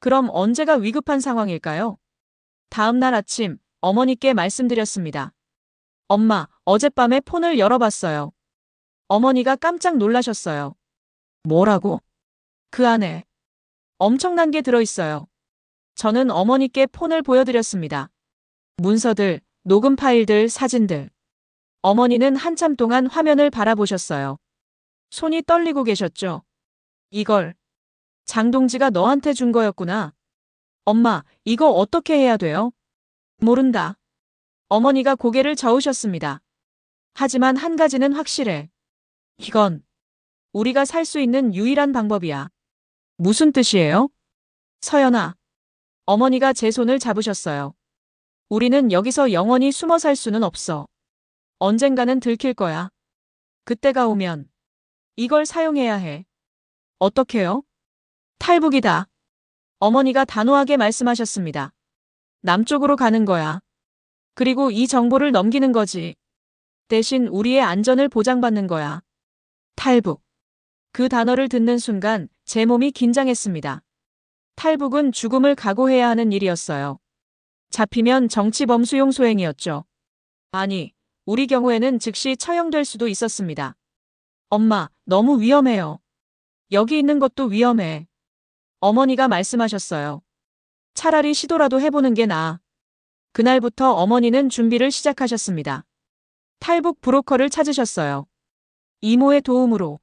그럼 언제가 위급한 상황일까요? 다음 날 아침 어머니께 말씀드렸습니다. 엄마, 어젯밤에 폰을 열어봤어요. 어머니가 깜짝 놀라셨어요. 뭐라고? 그 안에 엄청난 게 들어있어요. 저는 어머니께 폰을 보여드렸습니다. 문서들, 녹음 파일들, 사진들. 어머니는 한참 동안 화면을 바라보셨어요. 손이 떨리고 계셨죠. 이걸 장동지가 너한테 준 거였구나. 엄마, 이거 어떻게 해야 돼요? 모른다. 어머니가 고개를 저으셨습니다. 하지만 한 가지는 확실해. 이건 우리가 살 수 있는 유일한 방법이야. 무슨 뜻이에요? 서연아. 어머니가 제 손을 잡으셨어요. 우리는 여기서 영원히 숨어 살 수는 없어. 언젠가는 들킬 거야. 그때가 오면 이걸 사용해야 해. 어떻게요? 탈북이다. 어머니가 단호하게 말씀하셨습니다. 남쪽으로 가는 거야. 그리고 이 정보를 넘기는 거지. 대신 우리의 안전을 보장받는 거야. 탈북. 그 단어를 듣는 순간 제 몸이 긴장했습니다. 탈북은 죽음을 각오해야 하는 일이었어요. 잡히면 정치범수용 소행이었죠. 아니, 우리 경우에는 즉시 처형될 수도 있었습니다. 엄마, 너무 위험해요. 여기 있는 것도 위험해. 어머니가 말씀하셨어요. 차라리 시도라도 해보는 게 나아. 그날부터 어머니는 준비를 시작하셨습니다. 탈북 브로커를 찾으셨어요. 이모의 도움으로.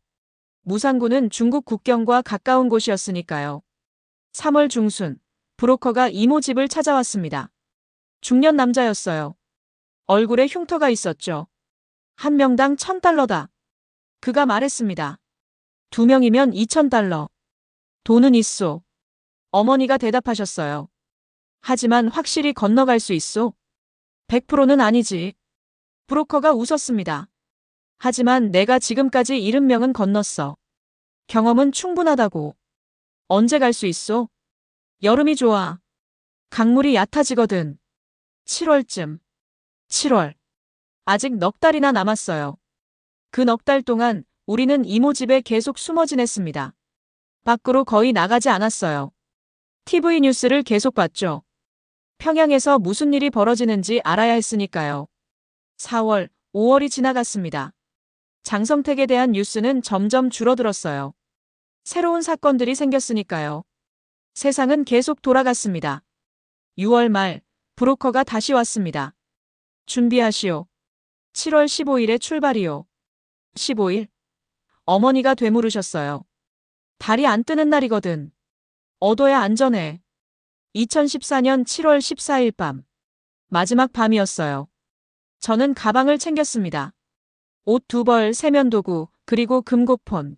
무산구는 중국 국경과 가까운 곳이었으니까요. 3월 중순, 브로커가 이모 집을 찾아왔습니다. 중년 남자였어요. 얼굴에 흉터가 있었죠. 한 명당 $1,000다. 그가 말했습니다. 2명이면 $2,000. 돈은 있소. 어머니가 대답하셨어요. 하지만 확실히 건너갈 수 있소? 100%는 아니지. 브로커가 웃었습니다. 하지만 내가 지금까지 70명은 건넜어. 경험은 충분하다고. 언제 갈 수 있소? 여름이 좋아. 강물이 얕아지거든. 7월쯤. 7월. 아직 넉 달이나 남았어요. 그 넉 달 동안 우리는 이모 집에 계속 숨어 지냈습니다. 밖으로 거의 나가지 않았어요. TV 뉴스를 계속 봤죠. 평양에서 무슨 일이 벌어지는지 알아야 했으니까요. 4월, 5월이 지나갔습니다. 장성택에 대한 뉴스는 점점 줄어들었어요. 새로운 사건들이 생겼으니까요. 세상은 계속 돌아갔습니다. 6월 말, 브로커가 다시 왔습니다. 준비하시오. 7월 15일에 출발이요. 15일. 어머니가 되물으셨어요. 달이 안 뜨는 날이거든. 얻어야 안전해. 2014년 7월 14일 밤. 마지막 밤이었어요. 저는 가방을 챙겼습니다. 옷 2벌, 세면도구, 그리고 금고폰.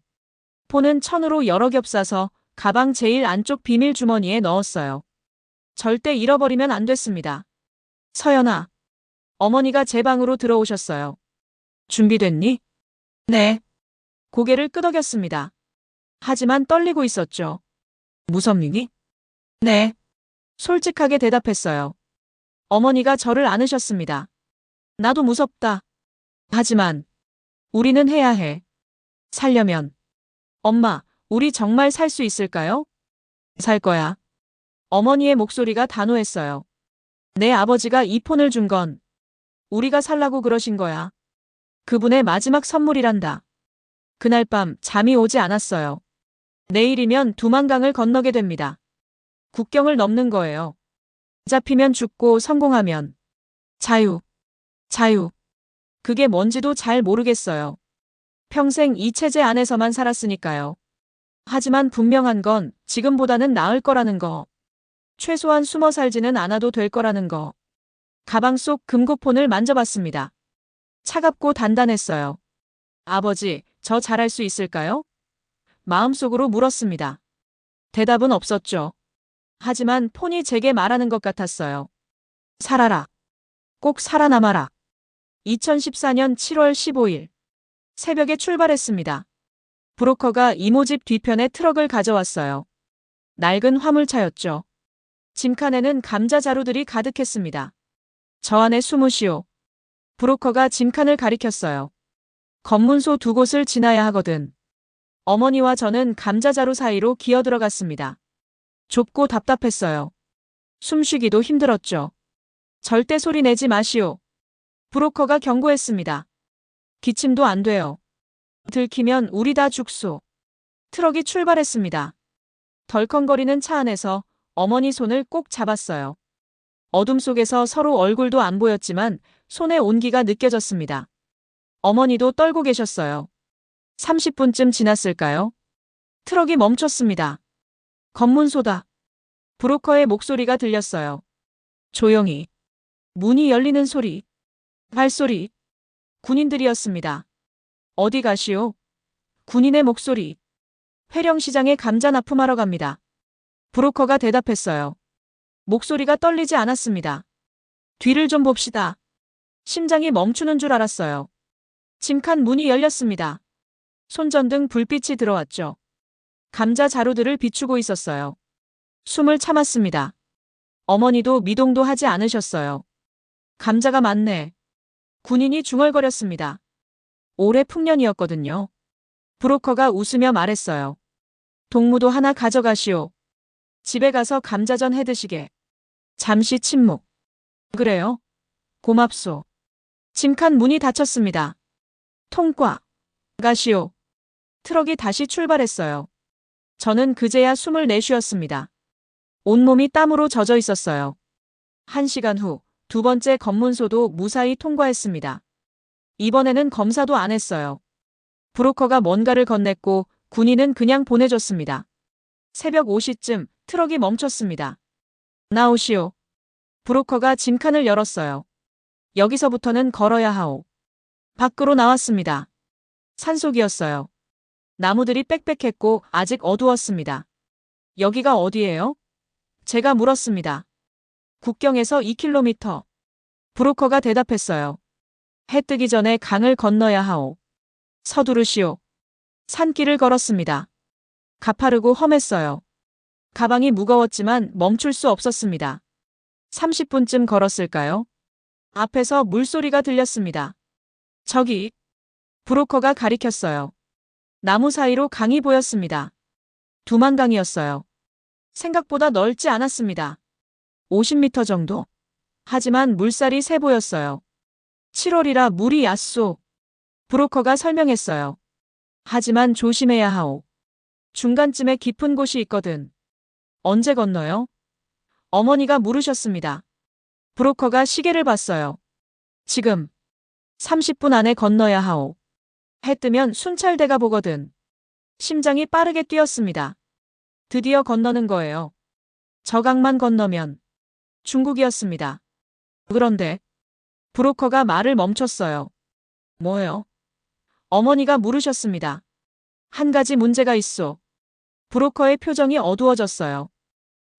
폰은 천으로 여러 겹 싸서 가방 제일 안쪽 비밀 주머니에 넣었어요. 절대 잃어버리면 안 됐습니다. 서연아. 어머니가 제 방으로 들어오셨어요. 준비됐니? 네. 고개를 끄덕였습니다. 하지만 떨리고 있었죠. 무섭니? 네. 솔직하게 대답했어요. 어머니가 저를 안으셨습니다. 나도 무섭다. 하지만 우리는 해야 해. 살려면. 엄마, 우리 정말 살 수 있을까요? 살 거야. 어머니의 목소리가 단호했어요. 내 아버지가 이 폰을 준 건 우리가 살라고 그러신 거야. 그분의 마지막 선물이란다. 그날 밤 잠이 오지 않았어요. 내일이면 두만강을 건너게 됩니다. 국경을 넘는 거예요. 잡히면 죽고 성공하면 자유. 자유. 그게 뭔지도 잘 모르겠어요. 평생 이 체제 안에서만 살았으니까요. 하지만 분명한 건 지금보다는 나을 거라는 거. 최소한 숨어 살지는 않아도 될 거라는 거. 가방 속 금고폰을 만져봤습니다. 차갑고 단단했어요. 아버지, 저 잘할 수 있을까요? 마음속으로 물었습니다. 대답은 없었죠. 하지만 폰이 제게 말하는 것 같았어요. 살아라. 꼭 살아남아라. 2014년 7월 15일. 새벽에 출발했습니다. 브로커가 이모 집 뒤편에 트럭을 가져왔어요. 낡은 화물차였죠. 짐칸에는 감자 자루들이 가득했습니다. 저 안에 숨으시오. 브로커가 짐칸을 가리켰어요. 검문소 2곳을 지나야 하거든. 어머니와 저는 감자자루 사이로 기어들어갔습니다. 좁고 답답했어요. 숨쉬기도 힘들었죠. 절대 소리 내지 마시오. 브로커가 경고했습니다. 기침도 안 돼요. 들키면 우리 다 죽소. 트럭이 출발했습니다. 덜컹거리는 차 안에서 어머니 손을 꼭 잡았어요. 어둠 속에서 서로 얼굴도 안 보였지만 손의 온기가 느껴졌습니다. 어머니도 떨고 계셨어요. 30분쯤 지났을까요? 트럭이 멈췄습니다. 검문소다. 브로커의 목소리가 들렸어요. 조용히. 문이 열리는 소리. 발소리. 군인들이었습니다. 어디 가시오? 군인의 목소리. 회령시장에 감자 납품하러 갑니다. 브로커가 대답했어요. 목소리가 떨리지 않았습니다. 뒤를 좀 봅시다. 심장이 멈추는 줄 알았어요. 짐칸 문이 열렸습니다. 손전등 불빛이 들어왔죠. 감자 자루들을 비추고 있었어요. 숨을 참았습니다. 어머니도 미동도 하지 않으셨어요. 감자가 많네. 군인이 중얼거렸습니다. 올해 풍년이었거든요. 브로커가 웃으며 말했어요. 동무도 하나 가져가시오. 집에 가서 감자전 해드시게. 잠시 침묵. 그래요? 고맙소. 짐칸 문이 닫혔습니다. 통과. 가시오. 트럭이 다시 출발했어요. 저는 그제야 숨을 내쉬었습니다. 온몸이 땀으로 젖어 있었어요. 1시간 후, 두 번째 검문소도 무사히 통과했습니다. 이번에는 검사도 안 했어요. 브로커가 뭔가를 건넸고 군인은 그냥 보내줬습니다. 새벽 5시쯤 트럭이 멈췄습니다. 나오시오. 브로커가 짐칸을 열었어요. 여기서부터는 걸어야 하오. 밖으로 나왔습니다. 산속이었어요. 나무들이 빽빽했고 아직 어두웠습니다. 여기가 어디예요? 제가 물었습니다. 국경에서 2km. 브로커가 대답했어요. 해 뜨기 전에 강을 건너야 하오. 서두르시오. 산길을 걸었습니다. 가파르고 험했어요. 가방이 무거웠지만 멈출 수 없었습니다. 30분쯤 걸었을까요? 앞에서 물소리가 들렸습니다. 저기. 브로커가 가리켰어요. 나무 사이로 강이 보였습니다. 두만강이었어요. 생각보다 넓지 않았습니다. 50m 정도. 하지만 물살이 세 보였어요. 7월이라 물이 얕소. 브로커가 설명했어요. 하지만 조심해야 하오. 중간쯤에 깊은 곳이 있거든. 언제 건너요? 어머니가 물으셨습니다. 브로커가 시계를 봤어요. 지금. 30분 안에 건너야 하오. 해 뜨면 순찰대가 보거든. 심장이 빠르게 뛰었습니다. 드디어 건너는 거예요. 저 강만 건너면 중국이었습니다. 그런데 브로커가 말을 멈췄어요. 뭐요? 어머니가 물으셨습니다. 한 가지 문제가 있소. 브로커의 표정이 어두워졌어요.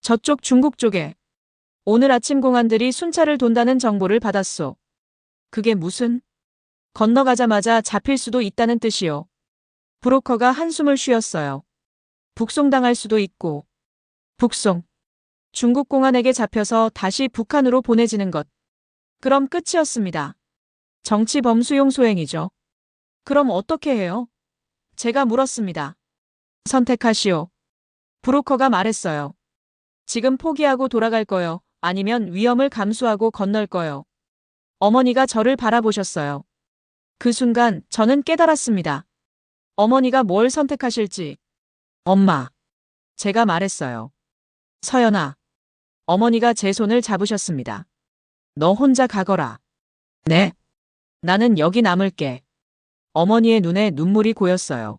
저쪽 중국 쪽에 오늘 아침 공안들이 순찰을 돈다는 정보를 받았소. 그게 무슨? 건너가자마자 잡힐 수도 있다는 뜻이요. 브로커가 한숨을 쉬었어요. 북송당할 수도 있고. 북송. 중국 공안에게 잡혀서 다시 북한으로 보내지는 것. 그럼 끝이었습니다. 정치범수용 소행이죠. 그럼 어떻게 해요? 제가 물었습니다. 선택하시오. 브로커가 말했어요. 지금 포기하고 돌아갈 거요. 아니면 위험을 감수하고 건널 거요. 어머니가 저를 바라보셨어요. 그 순간 저는 깨달았습니다. 어머니가 뭘 선택하실지. 엄마. 제가 말했어요. 서연아. 어머니가 제 손을 잡으셨습니다. 너 혼자 가거라. 네. 나는 여기 남을게. 어머니의 눈에 눈물이 고였어요.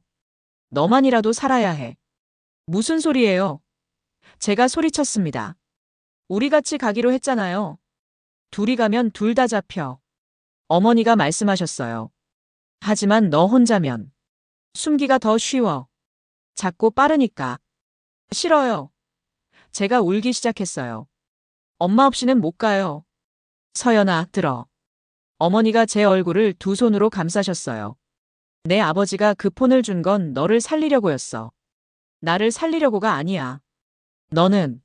너만이라도 살아야 해. 무슨 소리예요? 제가 소리쳤습니다. 우리 같이 가기로 했잖아요. 둘이 가면 둘 다 잡혀. 어머니가 말씀하셨어요. 하지만 너 혼자면 숨기가 더 쉬워. 작고 빠르니까. 싫어요. 제가 울기 시작했어요. 엄마 없이는 못 가요. 서연아, 들어. 어머니가 제 얼굴을 두 손으로 감싸셨어요. 내 아버지가 그 폰을 준 건 너를 살리려고였어. 나를 살리려고가 아니야. 너는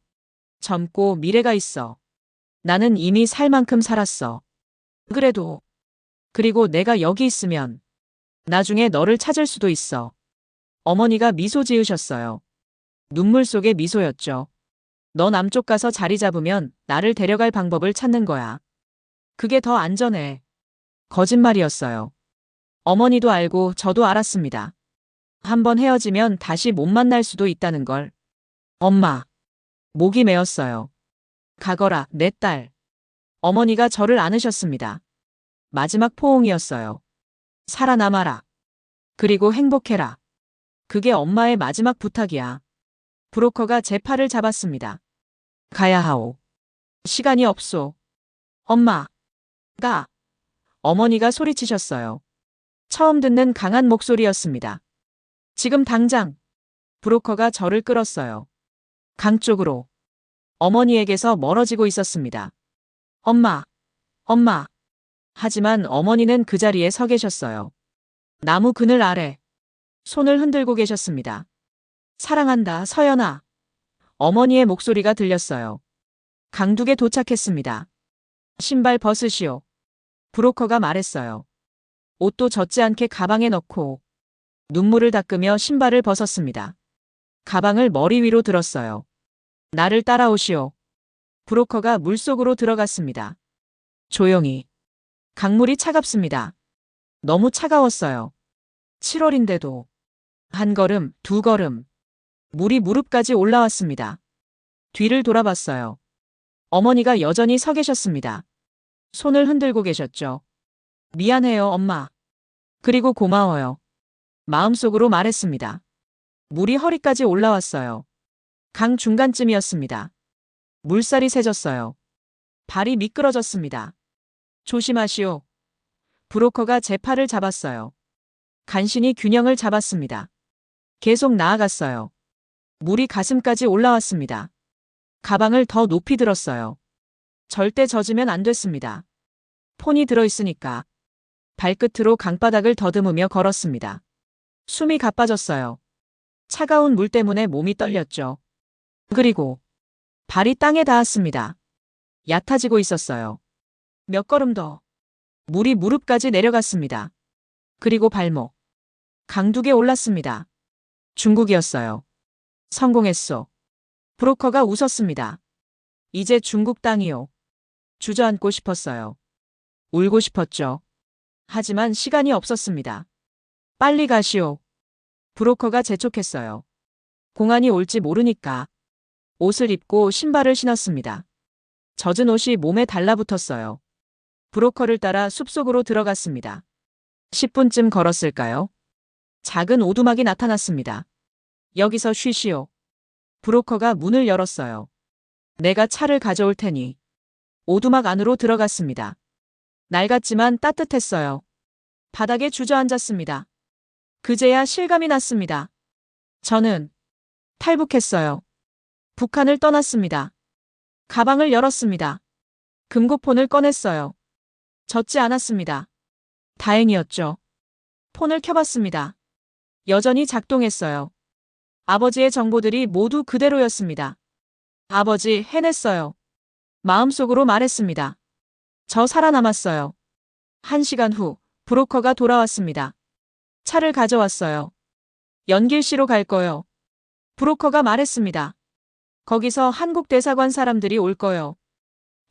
젊고 미래가 있어. 나는 이미 살 만큼 살았어. 그래도. 그리고 내가 여기 있으면 나중에 너를 찾을 수도 있어. 어머니가 미소 지으셨어요. 눈물 속의 미소였죠. 너 남쪽 가서 자리 잡으면 나를 데려갈 방법을 찾는 거야. 그게 더 안전해. 거짓말이었어요. 어머니도 알고 저도 알았습니다. 한번 헤어지면 다시 못 만날 수도 있다는 걸. 엄마. 목이 메었어요. 가거라, 내 딸. 어머니가 저를 안으셨습니다. 마지막 포옹이었어요. 살아남아라. 그리고 행복해라. 그게 엄마의 마지막 부탁이야. 브로커가 제 팔을 잡았습니다. 가야 하오. 시간이 없소. 엄마. 가. 어머니가 소리치셨어요. 처음 듣는 강한 목소리였습니다. 지금 당장. 브로커가 저를 끌었어요. 강 쪽으로. 어머니에게서 멀어지고 있었습니다. 엄마. 엄마. 하지만 어머니는 그 자리에 서 계셨어요. 나무 그늘 아래 손을 흔들고 계셨습니다. 사랑한다, 서연아. 어머니의 목소리가 들렸어요. 강둑에 도착했습니다. 신발 벗으시오. 브로커가 말했어요. 옷도 젖지 않게 가방에 넣고 눈물을 닦으며 신발을 벗었습니다. 가방을 머리 위로 들었어요. 나를 따라오시오. 브로커가 물속으로 들어갔습니다. 조용히. 강물이 차갑습니다. 너무 차가웠어요. 7월인데도. 한 걸음, 두 걸음. 물이 무릎까지 올라왔습니다. 뒤를 돌아봤어요. 어머니가 여전히 서 계셨습니다. 손을 흔들고 계셨죠. 미안해요, 엄마. 그리고 고마워요. 마음속으로 말했습니다. 물이 허리까지 올라왔어요. 강 중간쯤이었습니다. 물살이 세졌어요. 발이 미끄러졌습니다. 조심하시오. 브로커가 제 팔을 잡았어요. 간신히 균형을 잡았습니다. 계속 나아갔어요. 물이 가슴까지 올라왔습니다. 가방을 더 높이 들었어요. 절대 젖으면 안 됐습니다. 폰이 들어있으니까. 발끝으로 강바닥을 더듬으며 걸었습니다. 숨이 가빠졌어요. 차가운 물 때문에 몸이 떨렸죠. 그리고 발이 땅에 닿았습니다. 얕아지고 있었어요. 몇 걸음 더. 물이 무릎까지 내려갔습니다. 그리고 발목. 강둑에 올랐습니다. 중국이었어요. 성공했소. 브로커가 웃었습니다. 이제 중국 땅이요. 주저앉고 싶었어요. 울고 싶었죠. 하지만 시간이 없었습니다. 빨리 가시오. 브로커가 재촉했어요. 공안이 올지 모르니까. 옷을 입고 신발을 신었습니다. 젖은 옷이 몸에 달라붙었어요. 브로커를 따라 숲속으로 들어갔습니다. 10분쯤 걸었을까요? 작은 오두막이 나타났습니다. 여기서 쉬시오. 브로커가 문을 열었어요. 내가 차를 가져올 테니. 오두막 안으로 들어갔습니다. 낡았지만 따뜻했어요. 바닥에 주저앉았습니다. 그제야 실감이 났습니다. 저는 탈북했어요. 북한을 떠났습니다. 가방을 열었습니다. 금고폰을 꺼냈어요. 젖지 않았습니다. 다행이었죠. 폰을 켜봤습니다. 여전히 작동했어요. 아버지의 정보들이 모두 그대로였습니다. 아버지, 해냈어요. 마음속으로 말했습니다. 저 살아남았어요. 1시간 후, 브로커가 돌아왔습니다. 차를 가져왔어요. 연길시로 갈 거요. 브로커가 말했습니다. 거기서 한국 대사관 사람들이 올 거요.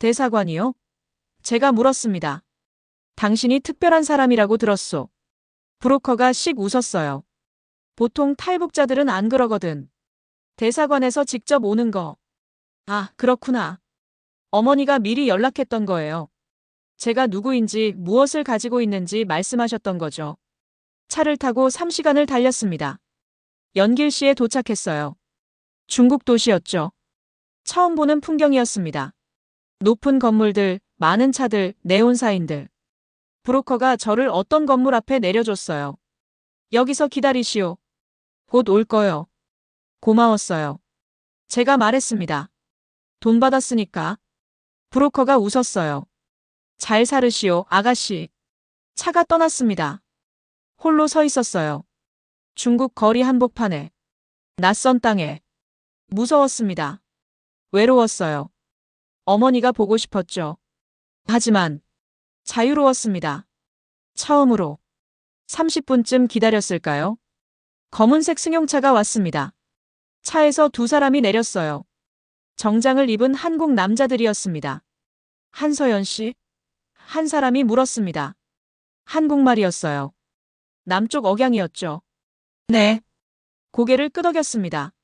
대사관이요? 제가 물었습니다. 당신이 특별한 사람이라고 들었소. 브로커가 씩 웃었어요. 보통 탈북자들은 안 그러거든. 대사관에서 직접 오는 거. 아, 그렇구나. 어머니가 미리 연락했던 거예요. 제가 누구인지 무엇을 가지고 있는지 말씀하셨던 거죠. 차를 타고 3시간을 달렸습니다. 연길시에 도착했어요. 중국 도시였죠. 처음 보는 풍경이었습니다. 높은 건물들, 많은 차들, 네온사인들. 브로커가 저를 어떤 건물 앞에 내려줬어요. 여기서 기다리시오. 곧 올 거요. 고마웠어요. 제가 말했습니다. 돈 받았으니까. 브로커가 웃었어요. 잘 살으시오, 아가씨. 차가 떠났습니다. 홀로 서 있었어요. 중국 거리 한복판에. 낯선 땅에. 무서웠습니다. 외로웠어요. 어머니가 보고 싶었죠. 하지만 자유로웠습니다. 처음으로 30분쯤 기다렸을까요? 검은색 승용차가 왔습니다. 차에서 두 사람이 내렸어요. 정장을 입은 한국 남자들이었습니다. 한서연 씨? 한 사람이 물었습니다. 한국말이었어요. 남쪽 억양이었죠. 네. 고개를 끄덕였습니다.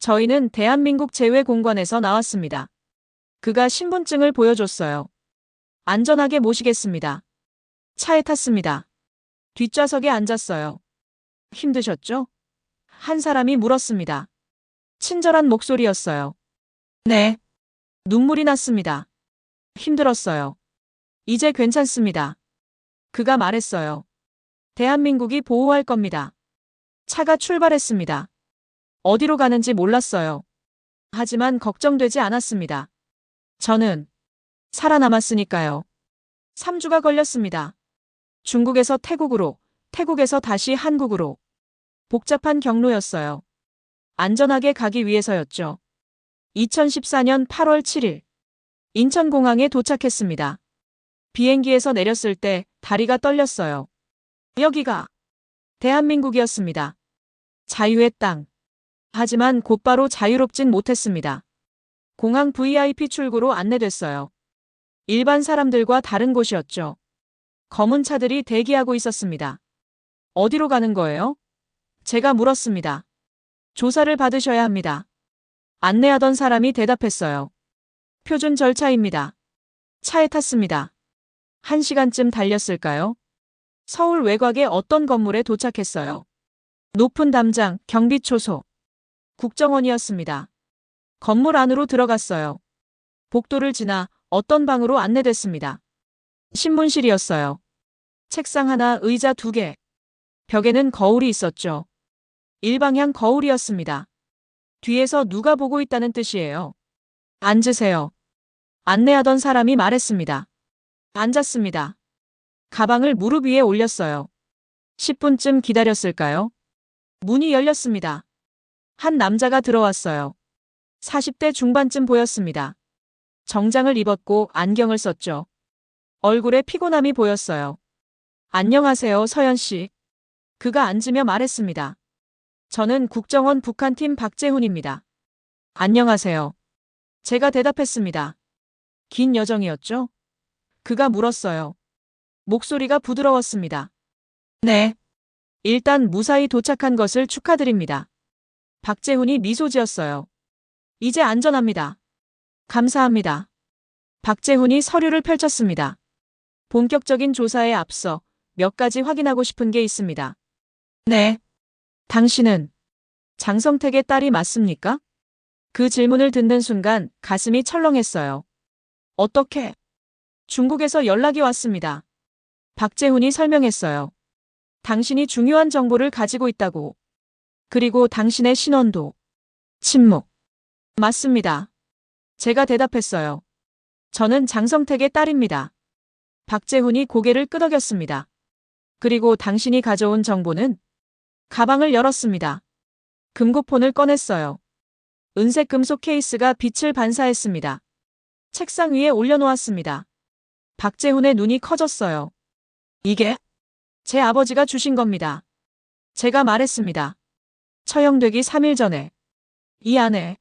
저희는 대한민국 재외공관에서 나왔습니다. 그가 신분증을 보여줬어요. 안전하게 모시겠습니다. 차에 탔습니다. 뒷좌석에 앉았어요. 힘드셨죠? 한 사람이 물었습니다. 친절한 목소리였어요. 네. 눈물이 났습니다. 힘들었어요. 이제 괜찮습니다. 그가 말했어요. 대한민국이 보호할 겁니다. 차가 출발했습니다. 어디로 가는지 몰랐어요. 하지만 걱정되지 않았습니다. 저는 살아남았으니까요. 3주가 걸렸습니다. 중국에서 태국으로, 태국에서 다시 한국으로. 복잡한 경로였어요. 안전하게 가기 위해서였죠. 2014년 8월 7일. 인천공항에 도착했습니다. 비행기에서 내렸을 때 다리가 떨렸어요. 여기가 대한민국이었습니다. 자유의 땅. 하지만 곧바로 자유롭진 못했습니다. 공항 VIP 출구로 안내됐어요. 일반 사람들과 다른 곳이었죠. 검은 차들이 대기하고 있었습니다. 어디로 가는 거예요? 제가 물었습니다. 조사를 받으셔야 합니다. 안내하던 사람이 대답했어요. 표준 절차입니다. 차에 탔습니다. 1시간쯤 달렸을까요? 서울 외곽의 어떤 건물에 도착했어요. 높은 담장, 경비초소. 국정원이었습니다. 건물 안으로 들어갔어요. 복도를 지나 어떤 방으로 안내됐습니다. 신문실이었어요. 책상 하나, 의자 2개. 벽에는 거울이 있었죠. 일방향 거울이었습니다. 뒤에서 누가 보고 있다는 뜻이에요. 앉으세요. 안내하던 사람이 말했습니다. 앉았습니다. 가방을 무릎 위에 올렸어요. 10분쯤 기다렸을까요? 문이 열렸습니다. 한 남자가 들어왔어요. 40대 중반쯤 보였습니다. 정장을 입었고 안경을 썼죠. 얼굴에 피곤함이 보였어요. 안녕하세요, 서연 씨. 그가 앉으며 말했습니다. 저는 국정원 북한팀 박재훈입니다. 안녕하세요. 제가 대답했습니다. 긴 여정이었죠? 그가 물었어요. 목소리가 부드러웠습니다. 네. 일단 무사히 도착한 것을 축하드립니다. 박재훈이 미소 지었어요. 이제 안전합니다. 감사합니다. 박재훈이 서류를 펼쳤습니다. 본격적인 조사에 앞서 몇 가지 확인하고 싶은 게 있습니다. 네. 당신은 장성택의 딸이 맞습니까? 그 질문을 듣는 순간 가슴이 철렁했어요. 어떻게? 중국에서 연락이 왔습니다. 박재훈이 설명했어요. 당신이 중요한 정보를 가지고 있다고. 그리고 당신의 신원도. 침묵. 맞습니다. 제가 대답했어요. 저는 장성택의 딸입니다. 박재훈이 고개를 끄덕였습니다. 그리고 당신이 가져온 정보는? 가방을 열었습니다. 금고폰을 꺼냈어요. 은색 금속 케이스가 빛을 반사했습니다. 책상 위에 올려놓았습니다. 박재훈의 눈이 커졌어요. 이게 제 아버지가 주신 겁니다. 제가 말했습니다. 처형되기 3일 전에. 이 안에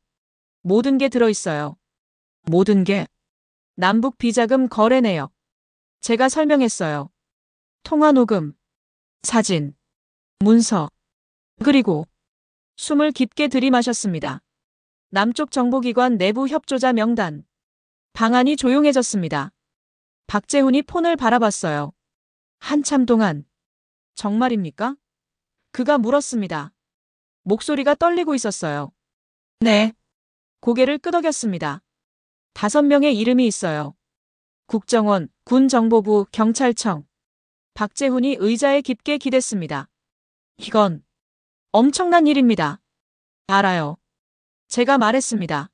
모든 게 들어있어요. 모든 게. 남북 비자금 거래 내역. 제가 설명했어요. 통화 녹음, 사진, 문서. 그리고 숨을 깊게 들이마셨습니다. 남쪽 정보기관 내부 협조자 명단. 방안이 조용해졌습니다. 박재훈이 폰을 바라봤어요. 한참 동안. 정말입니까? 그가 물었습니다. 목소리가 떨리고 있었어요. 네. 고개를 끄덕였습니다. 5명의 이름이 있어요. 국정원, 군정보부, 경찰청. 박재훈이 의자에 깊게 기댔습니다. 이건 엄청난 일입니다. 알아요. 제가 말했습니다.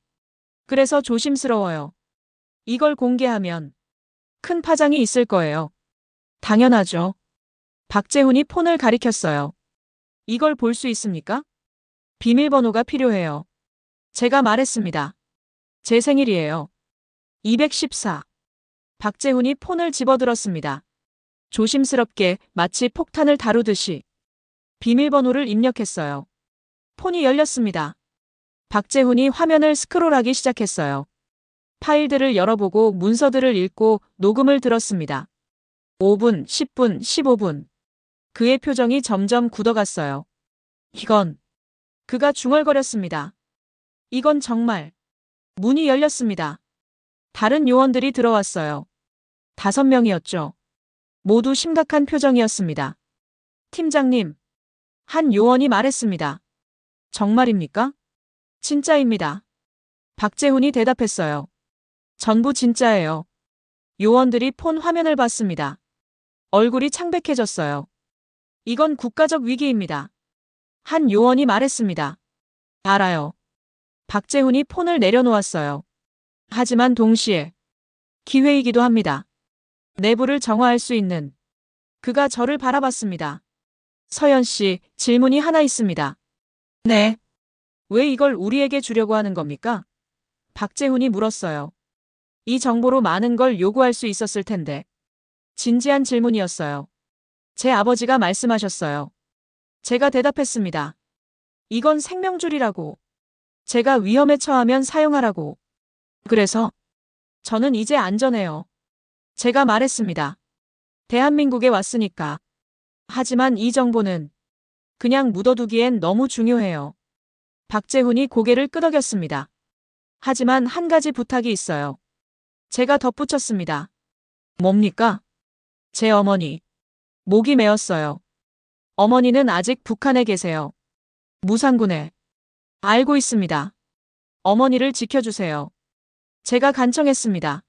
그래서 조심스러워요. 이걸 공개하면 큰 파장이 있을 거예요. 당연하죠. 박재훈이 폰을 가리켰어요. 이걸 볼 수 있습니까? 비밀번호가 필요해요. 제가 말했습니다. 제 생일이에요. 214. 박재훈이 폰을 집어들었습니다. 조심스럽게 마치 폭탄을 다루듯이 비밀번호를 입력했어요. 폰이 열렸습니다. 박재훈이 화면을 스크롤하기 시작했어요. 파일들을 열어보고 문서들을 읽고 녹음을 들었습니다. 5분, 10분, 15분. 그의 표정이 점점 굳어갔어요. 이건. 그가 중얼거렸습니다. 이건 정말. 문이 열렸습니다. 다른 요원들이 들어왔어요. 5명이었죠. 모두 심각한 표정이었습니다. 팀장님. 한 요원이 말했습니다. 정말입니까? 진짜입니다. 박재훈이 대답했어요. 전부 진짜예요. 요원들이 폰 화면을 봤습니다. 얼굴이 창백해졌어요. 이건 국가적 위기입니다. 한 요원이 말했습니다. 알아요. 박재훈이 폰을 내려놓았어요. 하지만 동시에 기회이기도 합니다. 내부를 정화할 수 있는 그가 저를 바라봤습니다. 서연 씨, 질문이 하나 있습니다. 네. 왜 이걸 우리에게 주려고 하는 겁니까? 박재훈이 물었어요. 이 정보로 많은 걸 요구할 수 있었을 텐데. 진지한 질문이었어요. 제 아버지가 말씀하셨어요. 제가 대답했습니다. 이건 생명줄이라고. 제가 위험에 처하면 사용하라고. 그래서 저는 이제 안전해요. 제가 말했습니다. 대한민국에 왔으니까. 하지만 이 정보는 그냥 묻어두기엔 너무 중요해요. 박재훈이 고개를 끄덕였습니다. 하지만 한 가지 부탁이 있어요. 제가 덧붙였습니다. 뭡니까? 제 어머니. 목이 메었어요. 어머니는 아직 북한에 계세요. 무산군에. 알고 있습니다. 어머니를 지켜주세요. 제가 간청했습니다.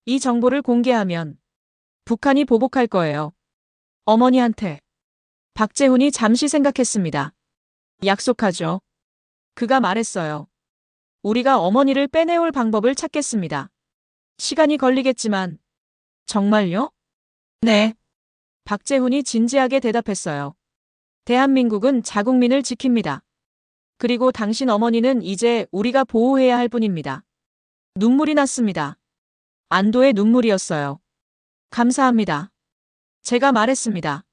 이 정보를 공개하면 북한이 보복할 거예요. 어머니한테. 박재훈이 잠시 생각했습니다. 약속하죠. 그가 말했어요. 우리가 어머니를 빼내올 방법을 찾겠습니다. 시간이 걸리겠지만. 정말요? 네. 박재훈이 진지하게 대답했어요. 대한민국은 자국민을 지킵니다. 그리고 당신 어머니는 이제 우리가 보호해야 할 분입니다. 눈물이 났습니다. 안도의 눈물이었어요. 감사합니다. 제가 말했습니다.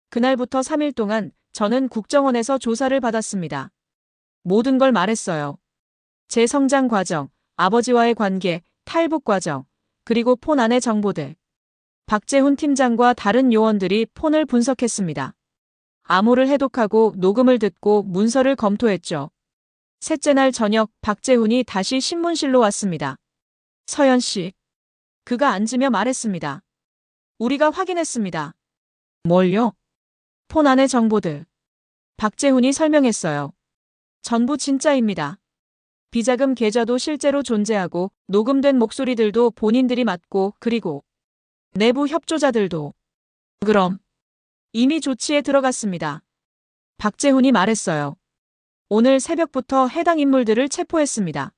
그날부터 3일 동안 저는 국정원에서 조사를 받았습니다. 모든 걸 말했어요. 제 성장 과정, 아버지와의 관계, 탈북 과정, 그리고 폰 안의 정보들. 박재훈 팀장과 다른 요원들이 폰을 분석했습니다. 암호를 해독하고 녹음을 듣고 문서를 검토했죠. 셋째 날 저녁 박재훈이 다시 신문실로 왔습니다. 서연 씨. 그가 앉으며 말했습니다. 우리가 확인했습니다. 뭘요? 폰 안의 정보들. 박재훈이 설명했어요. 전부 진짜입니다. 비자금 계좌도 실제로 존재하고 녹음된 목소리들도 본인들이 맞고 그리고 내부 협조자들도. 그럼 이미 조치에 들어갔습니다. 박재훈이 말했어요. 오늘 새벽부터 해당 인물들을 체포했습니다.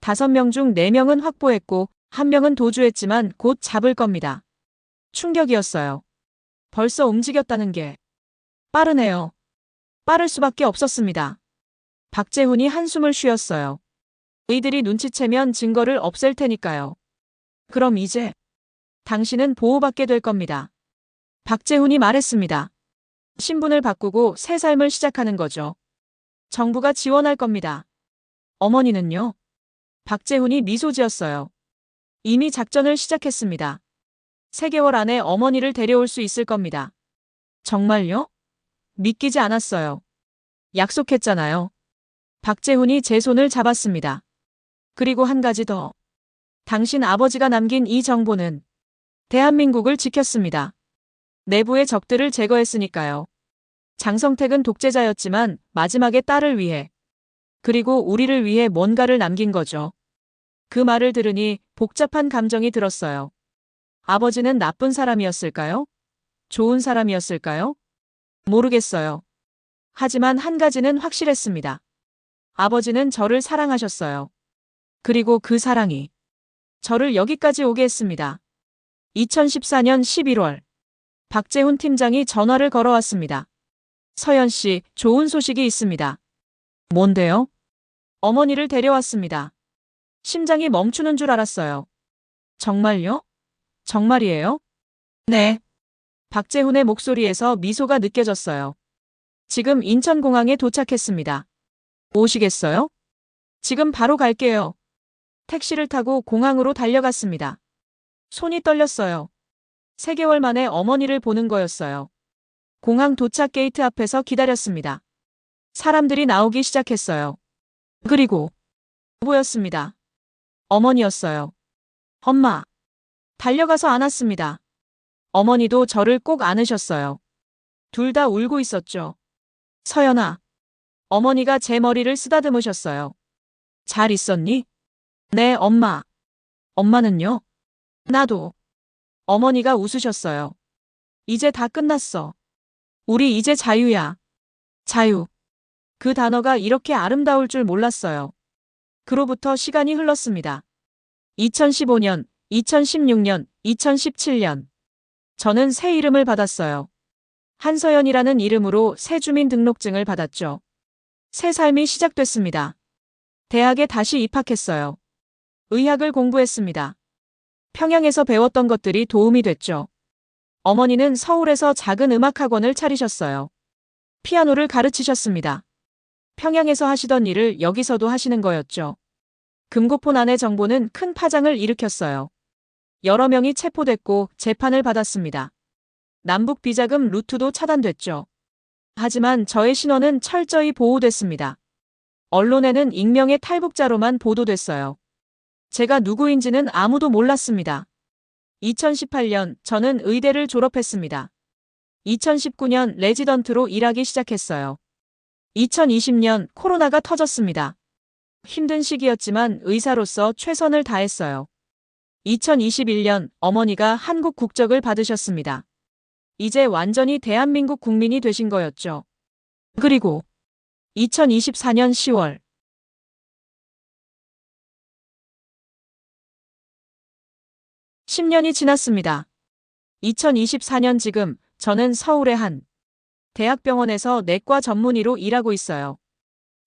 5명 중 4명은 확보했고 1명은 도주했지만 곧 잡을 겁니다. 충격이었어요. 벌써 움직였다는 게 빠르네요. 빠를 수밖에 없었습니다. 박재훈이 한숨을 쉬었어요. 이들이 눈치채면 증거를 없앨 테니까요. 그럼 이제 당신은 보호받게 될 겁니다. 박재훈이 말했습니다. 신분을 바꾸고 새 삶을 시작하는 거죠. 정부가 지원할 겁니다. 어머니는요? 박재훈이 미소 지었어요. 이미 작전을 시작했습니다. 3개월 안에 어머니를 데려올 수 있을 겁니다. 정말요? 믿기지 않았어요. 약속했잖아요. 박재훈이 제 손을 잡았습니다. 그리고 한 가지 더. 당신 아버지가 남긴 이 정보는 대한민국을 지켰습니다. 내부의 적들을 제거했으니까요. 장성택은 독재자였지만 마지막에 딸을 위해 그리고 우리를 위해 뭔가를 남긴 거죠. 그 말을 들으니 복잡한 감정이 들었어요. 아버지는 나쁜 사람이었을까요? 좋은 사람이었을까요? 모르겠어요. 하지만 한 가지는 확실했습니다. 아버지는 저를 사랑하셨어요. 그리고 그 사랑이 저를 여기까지 오게 했습니다. 2014년 11월 박재훈 팀장이 전화를 걸어왔습니다. 서연 씨, 좋은 소식이 있습니다. 뭔데요? 어머니를 데려왔습니다. 심장이 멈추는 줄 알았어요. 정말요? 정말이에요? 네. 박재훈의 목소리에서 미소가 느껴졌어요. 지금 인천공항에 도착했습니다. 오시겠어요? 지금 바로 갈게요. 택시를 타고 공항으로 달려갔습니다. 손이 떨렸어요. 3개월 만에 어머니를 보는 거였어요. 공항 도착 게이트 앞에서 기다렸습니다. 사람들이 나오기 시작했어요. 그리고 보였습니다. 어머니였어요. 엄마. 달려가서 안았습니다. 어머니도 저를 꼭 안으셨어요. 둘 다 울고 있었죠. 서연아. 어머니가 제 머리를 쓰다듬으셨어요. 잘 있었니? 네, 엄마. 엄마는요? 나도. 어머니가 웃으셨어요. 이제 다 끝났어. 우리 이제 자유야. 자유. 그 단어가 이렇게 아름다울 줄 몰랐어요. 그로부터 시간이 흘렀습니다. 2015년, 2016년, 2017년. 저는 새 이름을 받았어요. 한서연이라는 이름으로 새 주민등록증을 받았죠. 새 삶이 시작됐습니다. 대학에 다시 입학했어요. 의학을 공부했습니다. 평양에서 배웠던 것들이 도움이 됐죠. 어머니는 서울에서 작은 음악학원을 차리셨어요. 피아노를 가르치셨습니다. 평양에서 하시던 일을 여기서도 하시는 거였죠. 금고폰 안의 정보는 큰 파장을 일으켰어요. 여러 명이 체포됐고 재판을 받았습니다. 남북 비자금 루트도 차단됐죠. 하지만 저의 신원은 철저히 보호됐습니다. 언론에는 익명의 탈북자로만 보도됐어요. 제가 누구인지는 아무도 몰랐습니다. 2018년 저는 의대를 졸업했습니다. 2019년 레지던트로 일하기 시작했어요. 2020년 코로나가 터졌습니다. 힘든 시기였지만 의사로서 최선을 다했어요. 2021년 어머니가 한국 국적을 받으셨습니다. 이제 완전히 대한민국 국민이 되신 거였죠. 그리고 2024년 10월 10년이 지났습니다. 2024년 지금 저는 서울의 한 대학병원에서 내과 전문의로 일하고 있어요.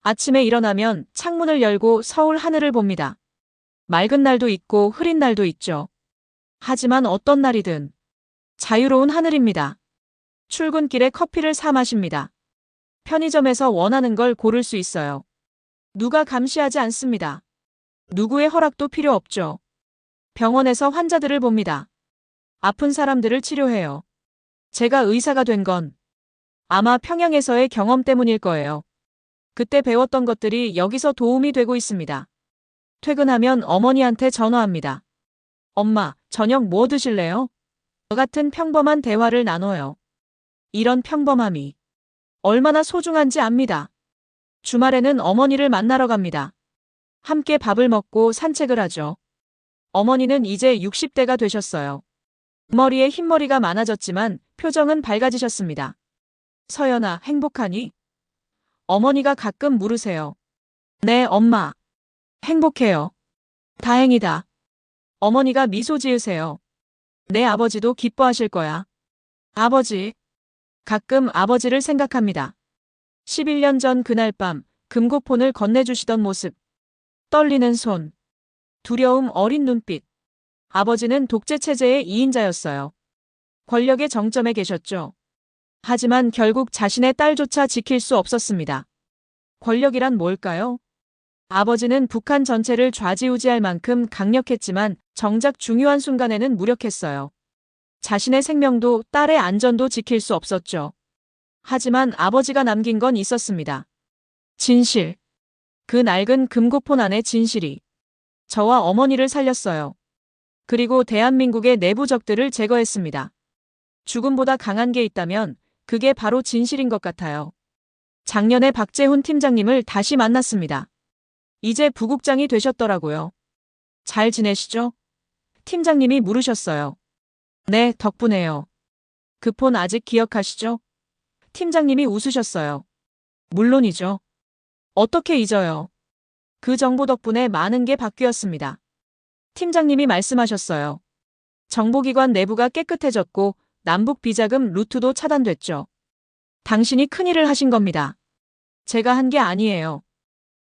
아침에 일어나면 창문을 열고 서울 하늘을 봅니다. 맑은 날도 있고 흐린 날도 있죠. 하지만 어떤 날이든 자유로운 하늘입니다. 출근길에 커피를 사 마십니다. 편의점에서 원하는 걸 고를 수 있어요. 누가 감시하지 않습니다. 누구의 허락도 필요 없죠. 병원에서 환자들을 봅니다. 아픈 사람들을 치료해요. 제가 의사가 된 건 아마 평양에서의 경험 때문일 거예요. 그때 배웠던 것들이 여기서 도움이 되고 있습니다. 퇴근하면 어머니한테 전화합니다. 엄마, 저녁 뭐 드실래요? 같은 평범한 대화를 나눠요. 이런 평범함이 얼마나 소중한지 압니다. 주말에는 어머니를 만나러 갑니다. 함께 밥을 먹고 산책을 하죠. 어머니는 이제 60대가 되셨어요. 머리에 흰머리가 많아졌지만 표정은 밝아지셨습니다. 서연아, 행복하니? 어머니가 가끔 물으세요. 네, 엄마. 행복해요. 다행이다. 어머니가 미소 지으세요. 내 아버지도 기뻐하실 거야. 아버지. 가끔 아버지를 생각합니다. 11년 전 그날 밤 금고폰을 건네주시던 모습. 떨리는 손. 두려움 어린 눈빛. 아버지는 독재체제의 2인자였어요. 권력의 정점에 계셨죠. 하지만 결국 자신의 딸조차 지킬 수 없었습니다. 권력이란 뭘까요? 아버지는 북한 전체를 좌지우지할 만큼 강력했지만 정작 중요한 순간에는 무력했어요. 자신의 생명도 딸의 안전도 지킬 수 없었죠. 하지만 아버지가 남긴 건 있었습니다. 진실. 그 낡은 금고폰 안의 진실이 저와 어머니를 살렸어요. 그리고 대한민국의 내부적들을 제거했습니다. 죽음보다 강한 게 있다면 그게 바로 진실인 것 같아요. 작년에 박재훈 팀장님을 다시 만났습니다. 이제 부국장이 되셨더라고요. 잘 지내시죠? 팀장님이 물으셨어요. 네, 덕분에요. 그 폰 아직 기억하시죠? 팀장님이 웃으셨어요. 물론이죠. 어떻게 잊어요? 그 정보 덕분에 많은 게 바뀌었습니다. 팀장님이 말씀하셨어요. 정보기관 내부가 깨끗해졌고 남북 비자금 루트도 차단됐죠. 당신이 큰일을 하신 겁니다. 제가 한 게 아니에요.